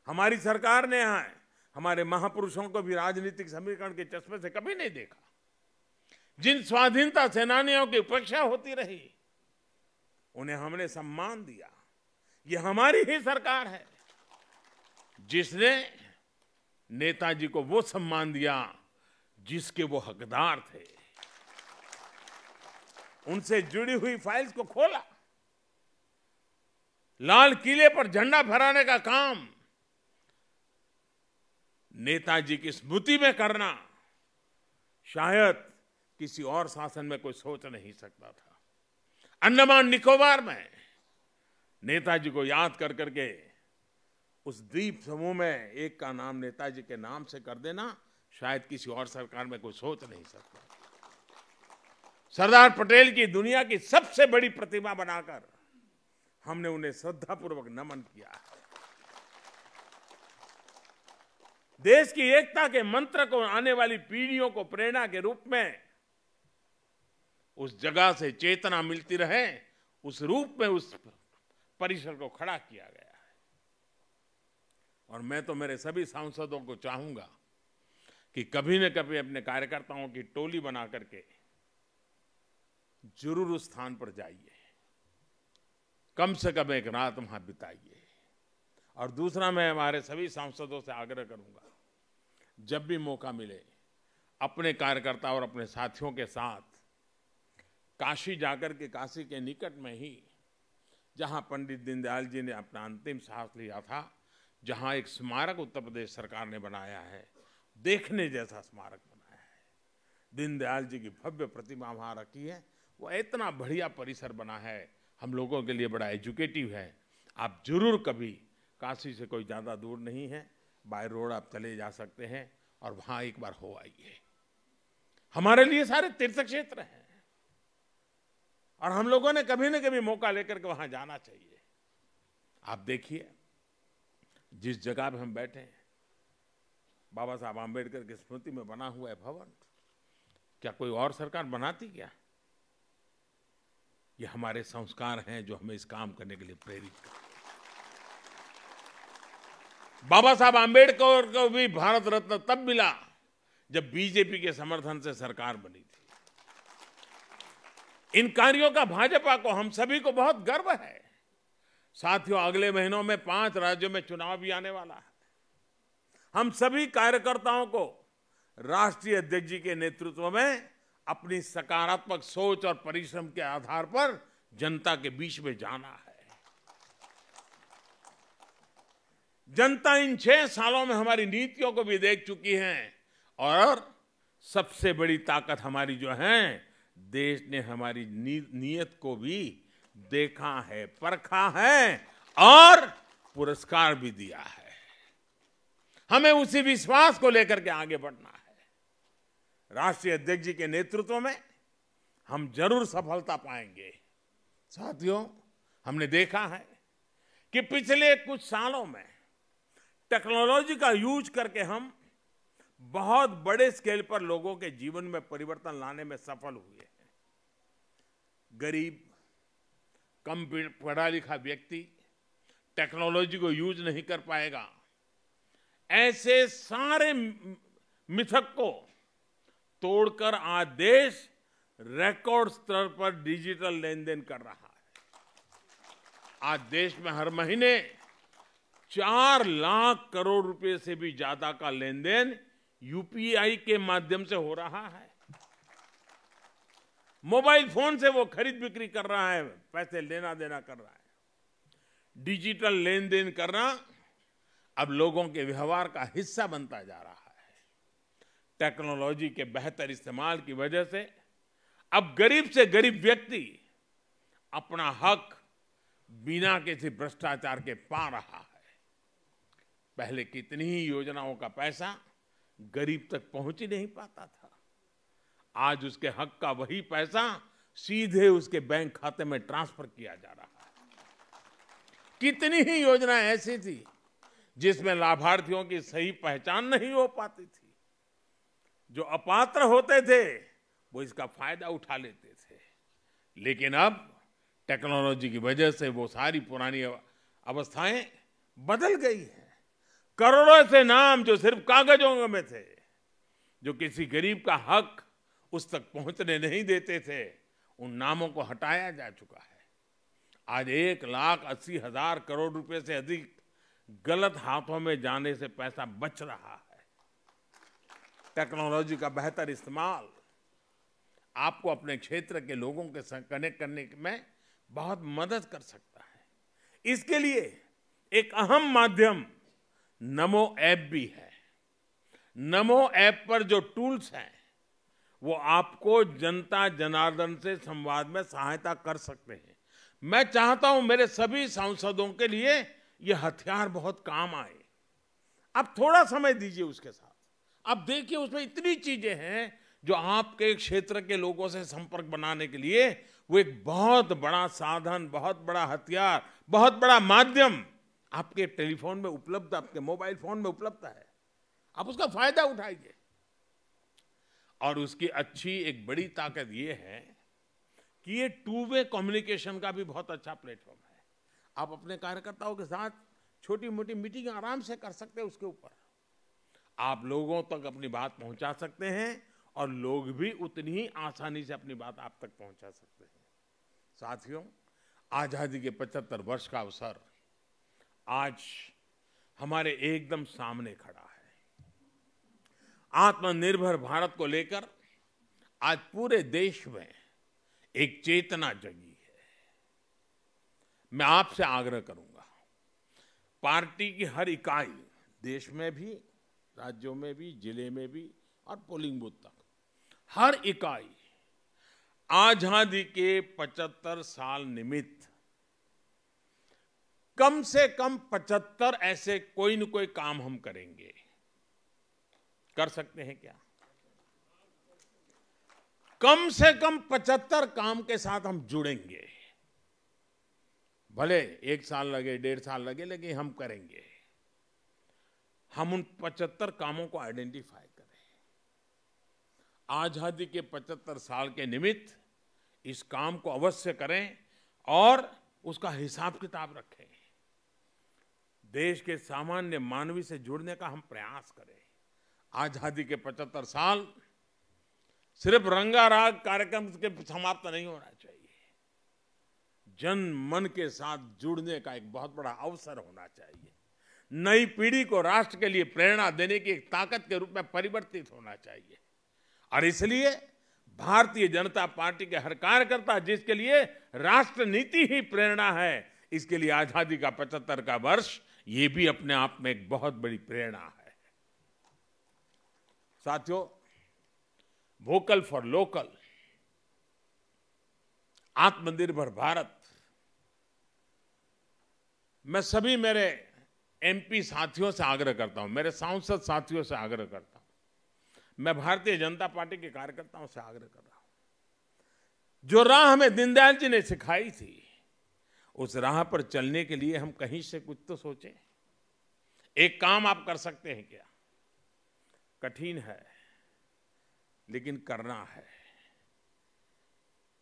हमारी सरकार ने हमारे महापुरुषों को भी राजनीतिक समीकरण के चश्मे से कभी नहीं देखा। जिन स्वाधीनता सेनानियों की उपेक्षा होती रही, उन्हें हमने सम्मान दिया। ये हमारी ही सरकार है जिसने नेताजी को वो सम्मान दिया जिसके वो हकदार थे। उनसे जुड़ी हुई फाइल्स को खोला, लाल किले पर झंडा फहराने का काम नेताजी की स्मृति में करना शायद किसी और शासन में कोई सोच नहीं सकता था। अंडमान निकोबार में नेताजी को याद कर करके उस द्वीप समूह में एक का नाम नेताजी के नाम से कर देना शायद किसी और सरकार में कोई सोच नहीं सकता। सरदार पटेल की दुनिया की सबसे बड़ी प्रतिमा बनाकर हमने उन्हें श्रद्धापूर्वक नमन किया है। देश की एकता के मंत्र को आने वाली पीढ़ियों को प्रेरणा के रूप में उस जगह से चेतना मिलती रहे, उस रूप में उस परिसर को खड़ा किया गया है। और मैं तो मेरे सभी सांसदों को चाहूंगा कि कभी न कभी अपने कार्यकर्ताओं की टोली बना करके जरूर उस स्थान पर जाइए, कम से कम एक रात वहां बिताइए। और दूसरा, मैं हमारे सभी सांसदों से आग्रह करूंगा, जब भी मौका मिले अपने कार्यकर्ता और अपने साथियों के साथ काशी जाकर के, काशी के निकट में ही जहां पंडित दीनदयाल जी ने अपना अंतिम सांस लिया था, जहां एक स्मारक उत्तर प्रदेश सरकार ने बनाया है, देखने जैसा स्मारक बनाया है। दीनदयाल जी की भव्य प्रतिमा वहां रखी है। वो इतना बढ़िया परिसर बना है, हम लोगों के लिए बड़ा एजुकेटिव है। आप जरूर कभी, काशी से कोई ज़्यादा दूर नहीं है, बाय रोड आप चले जा सकते हैं और वहां एक बार हो आइए। हमारे लिए सारे तीर्थ क्षेत्र हैं और हम लोगों ने कभी न कभी मौका लेकर के वहां जाना चाहिए। आप देखिए, जिस जगह पे हम बैठे हैं, बाबा साहब आम्बेडकर की स्मृति में बना हुआ है भवन, क्या कोई और सरकार बनाती क्या? ये हमारे संस्कार हैं जो हमें इस काम करने के लिए प्रेरित करते हैं। बाबा साहब आम्बेडकर को भी भारत रत्न तब मिला जब बीजेपी के समर्थन से सरकार बनी थी। इन कार्यों का भाजपा को, हम सभी को बहुत गर्व है। साथियों, अगले महीनों में 5 राज्यों में चुनाव भी आने वाला है। हम सभी कार्यकर्ताओं को राष्ट्रीय अध्यक्ष जी के नेतृत्व में अपनी सकारात्मक सोच और परिश्रम के आधार पर जनता के बीच में जाना है। जनता इन 6 सालों में हमारी नीतियों को भी देख चुकी है और सबसे बड़ी ताकत हमारी जो है, देश ने हमारी नीयत को भी देखा है, परखा है और पुरस्कार भी दिया है। हमें उसी विश्वास को लेकर के आगे बढ़ना है। राष्ट्रीय अध्यक्ष जी के नेतृत्व में हम जरूर सफलता पाएंगे। साथियों, हमने देखा है कि पिछले कुछ सालों में टेक्नोलॉजी का यूज करके हम बहुत बड़े स्केल पर लोगों के जीवन में परिवर्तन लाने में सफल हुए हैं। गरीब, कम पढ़ा लिखा व्यक्ति टेक्नोलॉजी को यूज नहीं कर पाएगा, ऐसे सारे मिथक को तोड़कर आज देश रिकॉर्ड स्तर पर डिजिटल लेन देन कर रहा है। आज देश में हर महीने 4 लाख करोड़ रुपए से भी ज्यादा का लेन देन यूपीआई के माध्यम से हो रहा है। मोबाइल फोन से वो खरीद बिक्री कर रहा है, पैसे लेना देना कर रहा है। डिजिटल लेन देन करना अब लोगों के व्यवहार का हिस्सा बनता जा रहा है। टेक्नोलॉजी के बेहतर इस्तेमाल की वजह से अब गरीब से गरीब व्यक्ति अपना हक बिना किसी भ्रष्टाचार के पा रहा है। पहले कितनी ही योजनाओं का पैसा गरीब तक पहुंच ही नहीं पाता था, आज उसके हक का वही पैसा सीधे उसके बैंक खाते में ट्रांसफर किया जा रहा है। कितनी ही योजनाएं ऐसी थी जिसमें लाभार्थियों की सही पहचान नहीं हो पाती थी, जो अपात्र होते थे वो इसका फायदा उठा लेते थे। लेकिन अब टेक्नोलॉजी की वजह से वो सारी पुरानी अवस्थाएं बदल गई हैं। करोड़ों से नाम जो सिर्फ कागजों में थे, जो किसी गरीब का हक उस तक पहुंचने नहीं देते थे, उन नामों को हटाया जा चुका है। आज 1,80,000 करोड़ रुपए से अधिक गलत हाथों में जाने से पैसा बच रहा है। टेक्नोलॉजी का बेहतर इस्तेमाल आपको अपने क्षेत्र के लोगों के साथ कनेक्ट करने में बहुत मदद कर सकता है। इसके लिए एक अहम माध्यम नमो ऐप भी है। नमो ऐप पर जो टूल्स हैं वो आपको जनता जनार्दन से संवाद में सहायता कर सकते हैं। मैं चाहता हूं मेरे सभी सांसदों के लिए ये हथियार बहुत काम आए। आप थोड़ा समय दीजिए उसके साथ, आप देखिए उसमें इतनी चीजें हैं जो आपके क्षेत्र के लोगों से संपर्क बनाने के लिए वो एक बहुत बड़ा साधन, बहुत बड़ा हथियार, बहुत बड़ा माध्यम आपके टेलीफोन में उपलब्ध, आपके मोबाइल फोन में उपलब्ध है। आप उसका फायदा उठाइए। और उसकी अच्छी एक बड़ी ताकत ये है कि ये 2 वे कम्युनिकेशन का भी बहुत अच्छा प्लेटफॉर्म है। आप अपने कार्यकर्ताओं के साथ छोटी मोटी मीटिंग आराम से कर सकते हैं। उसके ऊपर आप लोगों तक अपनी बात पहुंचा सकते हैं और लोग भी उतनी ही आसानी से अपनी बात आप तक पहुंचा सकते हैं। साथियों, आजादी के 75 वर्ष का अवसर आज हमारे एकदम सामने खड़ा है। आत्मनिर्भर भारत को लेकर आज पूरे देश में एक चेतना जगी है। मैं आपसे आग्रह करूंगा, पार्टी की हर इकाई, देश में भी, राज्यों में भी, जिले में भी और पोलिंग बूथ तक, हर इकाई आजादी के 75 साल निमित्त कम से कम 75 ऐसे कोई न कोई काम हम करेंगे। कर सकते हैं क्या? कम से कम 75 काम के साथ हम जुड़ेंगे। भले 1 साल लगे, 1.5 साल लगे, लेकिन हम करेंगे। हम उन 75 कामों को आइडेंटिफाई करें। आजादी के 75 साल के निमित्त इस काम को अवश्य करें और उसका हिसाब किताब रखें। देश के सामान्य मानवी से जुड़ने का हम प्रयास करें। आजादी के 75 साल सिर्फ रंगाराग कार्यक्रम के समाप्त नहीं होना चाहिए। जन मन के साथ जुड़ने का एक बहुत बड़ा अवसर होना चाहिए। नई पीढ़ी को राष्ट्र के लिए प्रेरणा देने की एक ताकत के रूप में परिवर्तित होना चाहिए। और इसलिए भारतीय जनता पार्टी के हर कार्यकर्ता, जिसके लिए राष्ट्र नीति ही प्रेरणा है, इसके लिए आजादी का 75 का वर्ष ये भी अपने आप में एक बहुत बड़ी प्रेरणा है। साथियों, वोकल फॉर लोकल, आत्मनिर्भर भारत, मैं सभी मेरे एमपी साथियों से आग्रह करता हूं, मेरे सांसद साथियों से आग्रह करता हूं, मैं भारतीय जनता पार्टी के कार्यकर्ताओं से आग्रह कर रहा हूं। जो राह हमें दीनदयाल जी ने सिखाई थी, उस राह पर चलने के लिए हम कहीं से कुछ तो सोचें। एक काम आप कर सकते हैं क्या? कठिन है लेकिन करना है।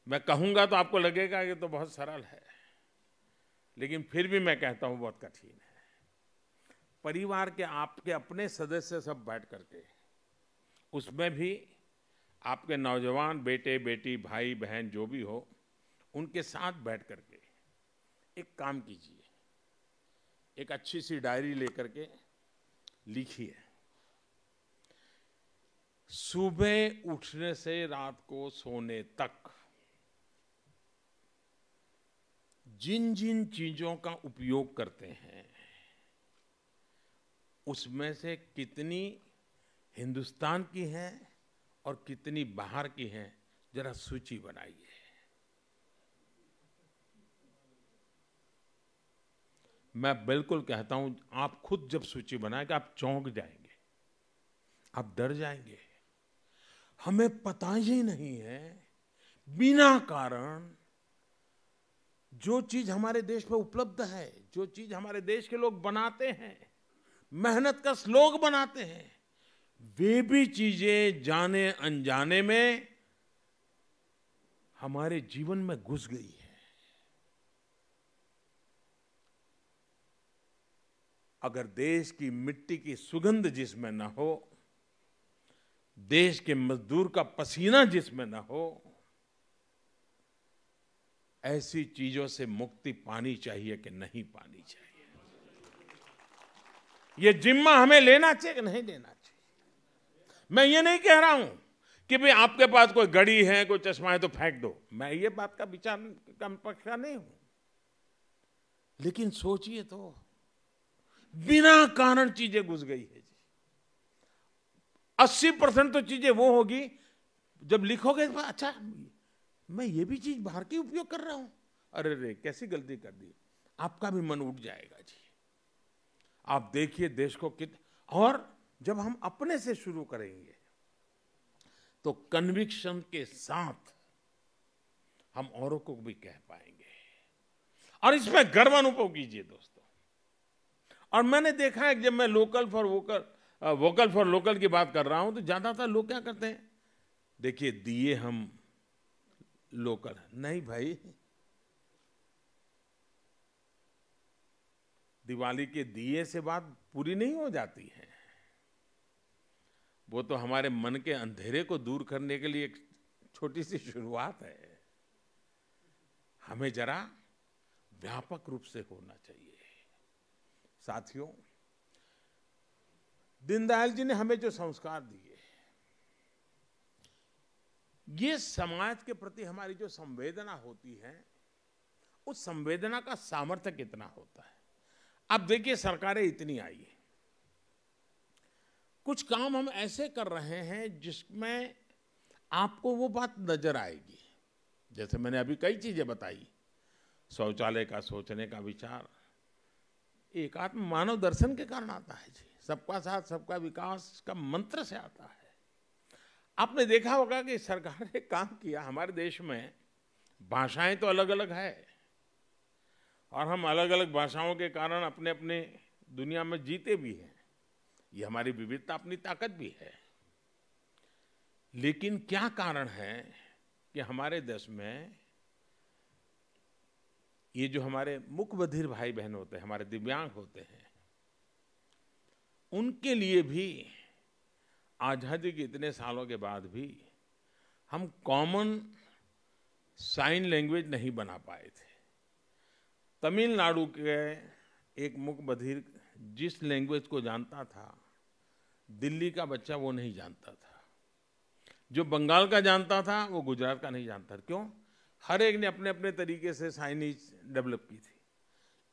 मैं कहूंगा तो आपको लगेगा कि तो बहुत सरल है, लेकिन फिर भी मैं कहता हूं बहुत कठिन है। परिवार के आपके अपने सदस्य सब बैठ करके, उसमें भी आपके नौजवान बेटे बेटी भाई बहन जो भी हो, उनके साथ बैठ करके एक काम कीजिए। एक अच्छी सी डायरी लेकर के लिखिए, सुबह उठने से रात को सोने तक जिन जिन चीजों का उपयोग करते हैं, उसमें से कितनी हिंदुस्तान की हैं और कितनी बाहर की हैं, जरा सूची बनाइए। मैं बिल्कुल कहता हूं, आप खुद जब सूची बनाएंगे आप चौंक जाएंगे, आप डर जाएंगे। हमें पता ही नहीं है बिना कारण जो चीज हमारे देश में उपलब्ध है, जो चीज हमारे देश के लोग बनाते हैं, मेहनत का श्लोक बनाते हैं, वे भी चीजें जाने अनजाने में हमारे जीवन में घुस गई है। अगर देश की मिट्टी की सुगंध जिसमें न हो, देश के मजदूर का पसीना जिसमें न हो, ऐसी चीजों से मुक्ति पानी चाहिए कि नहीं पानी चाहिए? ये जिम्मा हमें लेना चाहिए कि नहीं लेना चाहिए? मैं ये नहीं कह रहा हूं कि भाई आपके पास कोई घड़ी है, कोई चश्मा है तो फेंक दो, मैं ये बात का विचार का पक्ष का नहीं हूं। लेकिन सोचिए तो, बिना कारण चीजें घुस गई है जी। 80% तो चीजें वो होगी जब लिखोगे, अच्छा मैं ये भी चीज बाहर की उपयोग कर रहा हूं, अरे रे कैसी गलती कर दी, आपका भी मन उठ जाएगा जी। आप देखिए देश को और जब हम अपने से शुरू करेंगे तो कन्विक्शन के साथ हम औरों को भी कह पाएंगे, और इसमें गर्व अनुभव कीजिए दोस्तों। और मैंने देखा है कि जब मैं वोकल फॉर लोकल की बात कर रहा हूं तो ज्यादातर लोग क्या करते हैं, देखिए दिए हम लोकल, नहीं भाई, दिवाली के दिए से बात पूरी नहीं हो जाती है। वो तो हमारे मन के अंधेरे को दूर करने के लिए एक छोटी सी शुरुआत है। हमें जरा व्यापक रूप से होना चाहिए। साथियों, दीनदयाल जी ने हमें जो संस्कार दिए, ये समाज के प्रति हमारी जो संवेदना होती है, उस संवेदना का सामर्थ्य कितना होता है। अब देखिए सरकारें इतनी आई है, कुछ काम हम ऐसे कर रहे हैं जिसमें आपको वो बात नजर आएगी। जैसे मैंने अभी कई चीजें बताई, शौचालय का सोचने का विचार एकात्म मानव दर्शन के कारण आता है जी, सबका साथ सबका विकास का मंत्र से आता है। आपने देखा होगा कि सरकार ने काम किया, हमारे देश में भाषाएं तो अलग अलग है और हम अलग अलग भाषाओं के कारण अपने अपने दुनिया में जीते भी हैं, ये हमारी विविधता अपनी ताकत भी है। लेकिन क्या कारण है कि हमारे देश में ये जो हमारे मुक बधिर भाई बहन होते हैं, हमारे दिव्यांग होते हैं, उनके लिए भी आजादी के इतने सालों के बाद भी हम कॉमन साइन लैंग्वेज नहीं बना पाए थे। तमिलनाडु के एक मुक बधिर जिस लैंग्वेज को जानता था, दिल्ली का बच्चा वो नहीं जानता था। जो बंगाल का जानता था वो गुजरात का नहीं जानता। क्यों? हर एक ने अपने अपने तरीके से साइनेज डेवलप की थी।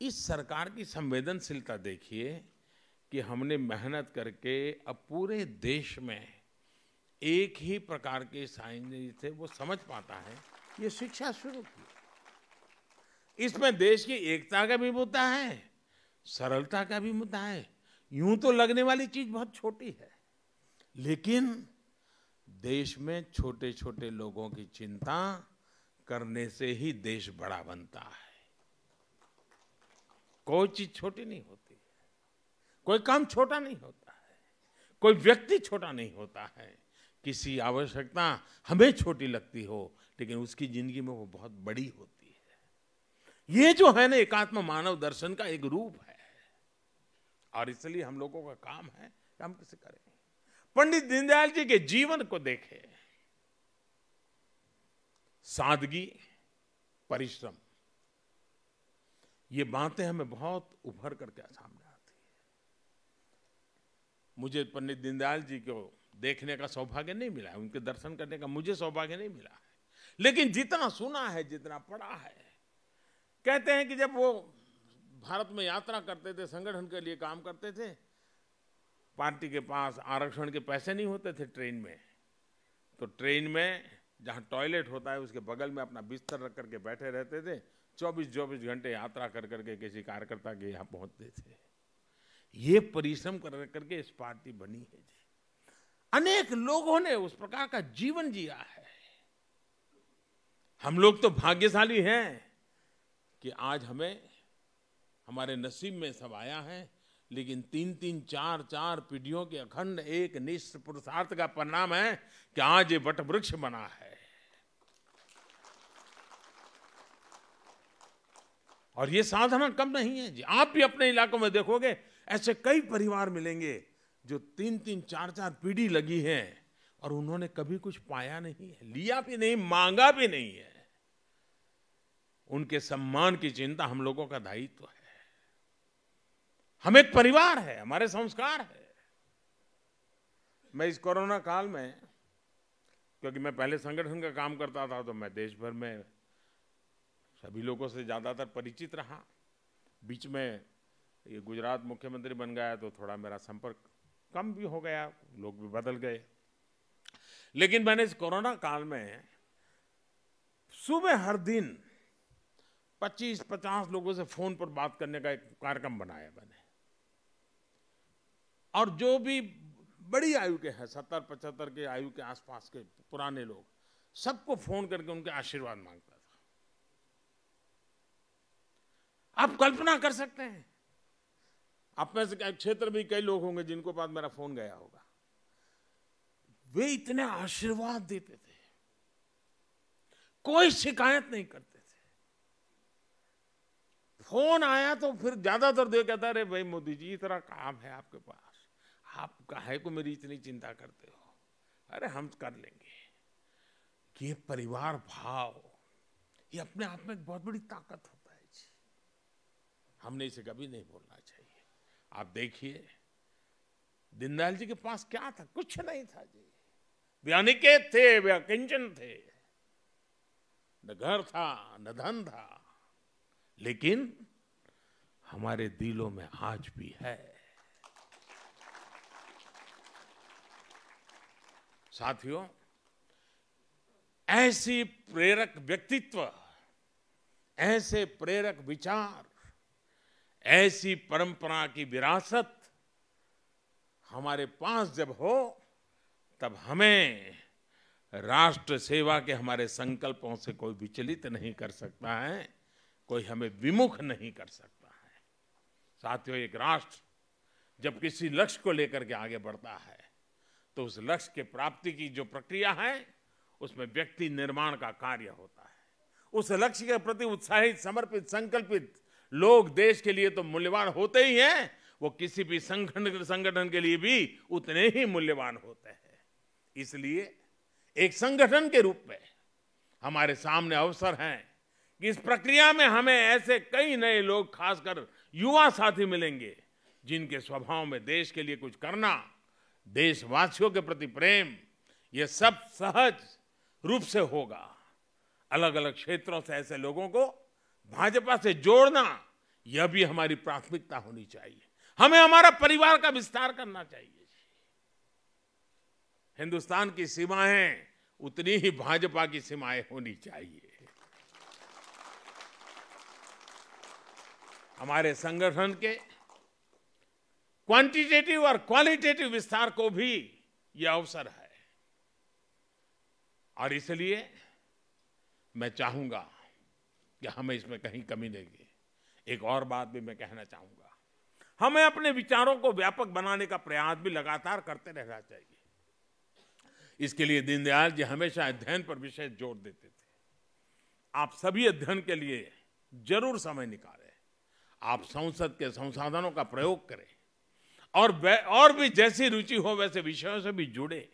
इस सरकार की संवेदनशीलता देखिए कि हमने मेहनत करके अब पूरे देश में एक ही प्रकार के साइंस थे वो समझ पाता है, ये शिक्षा शुरू की। इसमें देश की एकता का भी मुद्दा है, सरलता का भी मुद्दा है। यूं तो लगने वाली चीज बहुत छोटी है, लेकिन देश में छोटे छोटे लोगों की चिंता करने से ही देश बड़ा बनता है। कोई चीज छोटी नहीं होती है, कोई काम छोटा नहीं होता है, कोई व्यक्ति छोटा नहीं होता है। किसी आवश्यकता हमें छोटी लगती हो, लेकिन उसकी जिंदगी में वो बहुत बड़ी होती है। ये जो है ना एकात्म मानव दर्शन का एक रूप है, और इसलिए हम लोगों का काम है कि हम कैसे करें। पंडित दीनदयाल जी के जीवन को देखें, सादगी, परिश्रम, ये बातें हमें बहुत उभर करके सामने आती है। मुझे पंडित दीनदयाल जी को देखने का सौभाग्य नहीं मिला है, उनके दर्शन करने का मुझे सौभाग्य नहीं मिला है, लेकिन जितना सुना है, जितना पढ़ा है, कहते हैं कि जब वो भारत में यात्रा करते थे, संगठन के लिए काम करते थे, पार्टी के पास आरक्षण के पैसे नहीं होते थे ट्रेन में, तो ट्रेन में जहां टॉयलेट होता है उसके बगल में अपना बिस्तर रख करके बैठे रहते थे। 24-24 घंटे यात्रा कर करके किसी कार्यकर्ता के यहाँ पहुंचते थे। ये परिश्रम कर करके इस पार्टी बनी है जी। अनेक लोगों ने उस प्रकार का जीवन जिया है। हम लोग तो भाग्यशाली हैं कि आज हमें हमारे नसीब में सब आया है, लेकिन 3-3, 4-4 पीढ़ियों के अखंड एक निष्ठ पुरुषार्थ का परिणाम है कि आज ये वट वृक्ष बना है। और ये साधना कम नहीं है जी। आप भी अपने इलाकों में देखोगे ऐसे कई परिवार मिलेंगे जो 3-3, 4-4 पीढ़ी लगी है और उन्होंने कभी कुछ पाया नहीं है, लिया भी नहीं, मांगा भी नहीं है। उनके सम्मान की चिंता हम लोगों का दायित्व है। हम एक परिवार है, हमारे संस्कार है। मैं इस कोरोना काल में, क्योंकि मैं पहले संगठन का काम करता था, तो मैं देश भर में सभी लोगों से ज्यादातर परिचित रहा। बीच में ये गुजरात मुख्यमंत्री बन गया तो थोड़ा मेरा संपर्क कम भी हो गया, लोग भी बदल गए। लेकिन मैंने इस कोरोना काल में सुबह हर दिन 25-50 लोगों से फोन पर बात करने का एक कार्यक्रम बनाया मैंने। और जो भी बड़ी आयु के हैं, 70-75 के आयु के आसपास के पुराने लोग, सबको फोन करके उनके आशीर्वाद मांगता था। आप कल्पना कर सकते हैं, आप में से क्षेत्र में कई लोग होंगे जिनको पास मेरा फोन गया होगा। वे इतने आशीर्वाद देते थे, कोई शिकायत नहीं करते थे। फोन आया तो फिर ज्यादातर देख कहता, अरे भाई मोदी जी इतना काम है आपके पास, आप काहे को मेरी इतनी चिंता करते हो, अरे हम कर लेंगे। कि ये परिवार भाव, ये अपने आप में एक बहुत बड़ी ताकत होता है जी। हमने इसे कभी नहीं भूलना चाहिए। आप देखिए दीनदयाल जी के पास क्या था, कुछ नहीं था जी। वे अनिकेत थे, वे अकिंचन थे, न घर था न धन था, लेकिन हमारे दिलों में आज भी है। साथियों, ऐसी प्रेरक व्यक्तित्व, ऐसे प्रेरक विचार, ऐसी परंपरा की विरासत हमारे पास जब हो, तब हमें राष्ट्र सेवा के हमारे संकल्पों से कोई विचलित नहीं कर सकता है, कोई हमें विमुख नहीं कर सकता है। साथियों, एक राष्ट्र जब किसी लक्ष्य को लेकर के आगे बढ़ता है, तो उस लक्ष्य के प्राप्ति की जो प्रक्रिया है, उसमें व्यक्ति निर्माण का कार्य होता है। उस लक्ष्य के प्रति उत्साहित, समर्पित, संकल्पित लोग देश के लिए तो मूल्यवान होते ही हैं, वो किसी भी संगठन के लिए भी उतने ही मूल्यवान होते हैं। इसलिए एक संगठन के रूप में हमारे सामने अवसर हैं कि इस प्रक्रिया में हमें ऐसे कई नए लोग, खासकर युवा साथी मिलेंगे, जिनके स्वभाव में देश के लिए कुछ करना, देशवासियों के प्रति प्रेम, ये सब सहज रूप से होगा। अलग अलग क्षेत्रों से ऐसे लोगों को भाजपा से जोड़ना, यह भी हमारी प्राथमिकता होनी चाहिए। हमें हमारा परिवार का विस्तार करना चाहिए। हिंदुस्तान की सीमाएं उतनी ही भाजपा की सीमाएं होनी चाहिए। हमारे संगठन के क्वांटिटेटिव और क्वालिटेटिव विस्तार को भी यह अवसर है, और इसलिए मैं चाहूंगा कि हमें इसमें कहीं कमी नहीं है। एक और बात भी मैं कहना चाहूंगा, हमें अपने विचारों को व्यापक बनाने का प्रयास भी लगातार करते रहना चाहिए। इसके लिए दीनदयाल जी हमेशा अध्ययन पर विशेष जोर देते थे। आप सभी अध्ययन के लिए जरूर समय निकालें, आप संसद के संसाधनों का प्रयोग करें, और भी जैसी रुचि हो वैसे विषयों से भी जुड़े।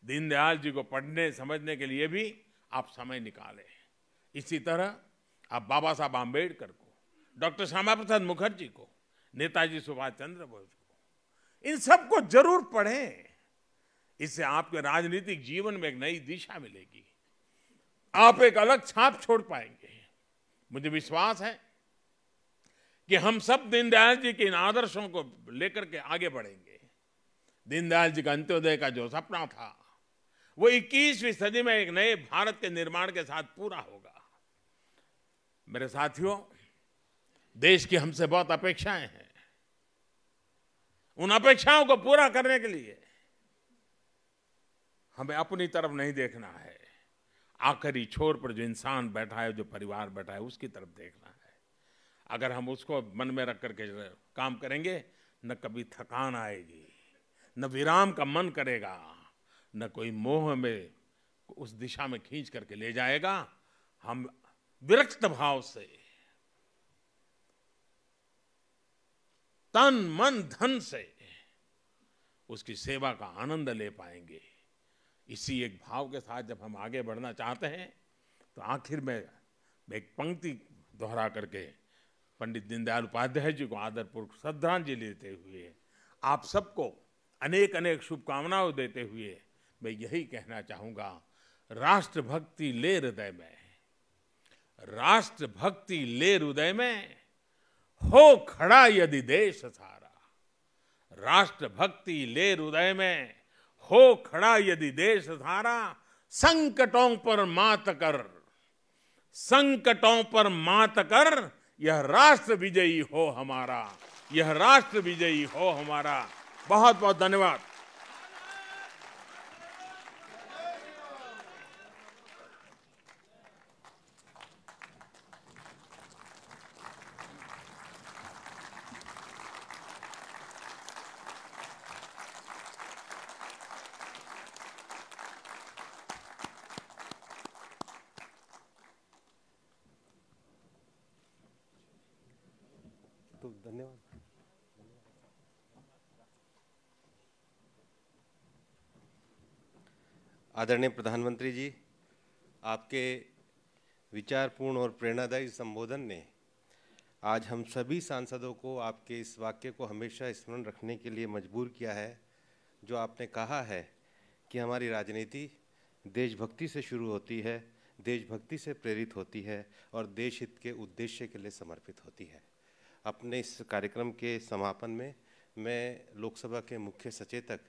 दीनदयाल जी को पढ़ने समझने के लिए भी आप समय निकालें। इसी तरह आप बाबा साहब आम्बेडकर को, डॉक्टर श्यामा प्रसाद मुखर्जी को, नेताजी सुभाष चंद्र बोस को, इन सबको जरूर पढ़ें। इससे आपके राजनीतिक जीवन में एक नई दिशा मिलेगी, आप एक अलग छाप छोड़ पाएंगे। मुझे विश्वास है कि हम सब दीनदयाल जी के इन आदर्शों को लेकर के आगे बढ़ेंगे। दीनदयाल जी का अंत्योदय का जो सपना था वो 21वीं सदी में एक नए भारत के निर्माण के साथ पूरा होगा। मेरे साथियों, देश की हमसे बहुत अपेक्षाएं हैं। उन अपेक्षाओं को पूरा करने के लिए हमें अपनी तरफ नहीं देखना है, आखिरी छोर पर जो इंसान बैठा है, जो परिवार बैठा है, उसकी तरफ देखना है। अगर हम उसको मन में रख करके काम करेंगे, न कभी थकान आएगी, न विराम का मन करेगा, न कोई मोह में उस दिशा में खींच करके ले जाएगा। हम विरक्त भाव से, तन मन धन से उसकी सेवा का आनंद ले पाएंगे। इसी एक भाव के साथ जब हम आगे बढ़ना चाहते हैं, तो आखिर में एक पंक्ति दोहरा करके पंडित दीनदयाल उपाध्याय जी को आदरपूर्वक श्रद्धांजलि देते हुए, आप सबको अनेक अनेक शुभकामनाएं देते हुए मैं यही कहना चाहूंगा, राष्ट्रभक्ति ले हृदय में, राष्ट्रभक्ति ले हृदय में, हो खड़ा यदि देश सारा। राष्ट्रभक्ति ले हृदय में, हो खड़ा यदि देश सारा। संकटों पर मात कर, संकटों पर मात कर, यह राष्ट्र विजयी हो हमारा, यह राष्ट्र विजयी हो हमारा। बहुत बहुत धन्यवाद। तो धन्यवाद। आदरणीय प्रधानमंत्री जी, आपके विचारपूर्ण और प्रेरणादायी संबोधन ने आज हम सभी सांसदों को आपके इस वाक्य को हमेशा स्मरण रखने के लिए मजबूर किया है, जो आपने कहा है कि हमारी राजनीति देशभक्ति से शुरू होती है, देशभक्ति से प्रेरित होती है और देश हित के उद्देश्य के लिए समर्पित होती है। अपने इस कार्यक्रम के समापन में मैं लोकसभा के मुख्य सचेतक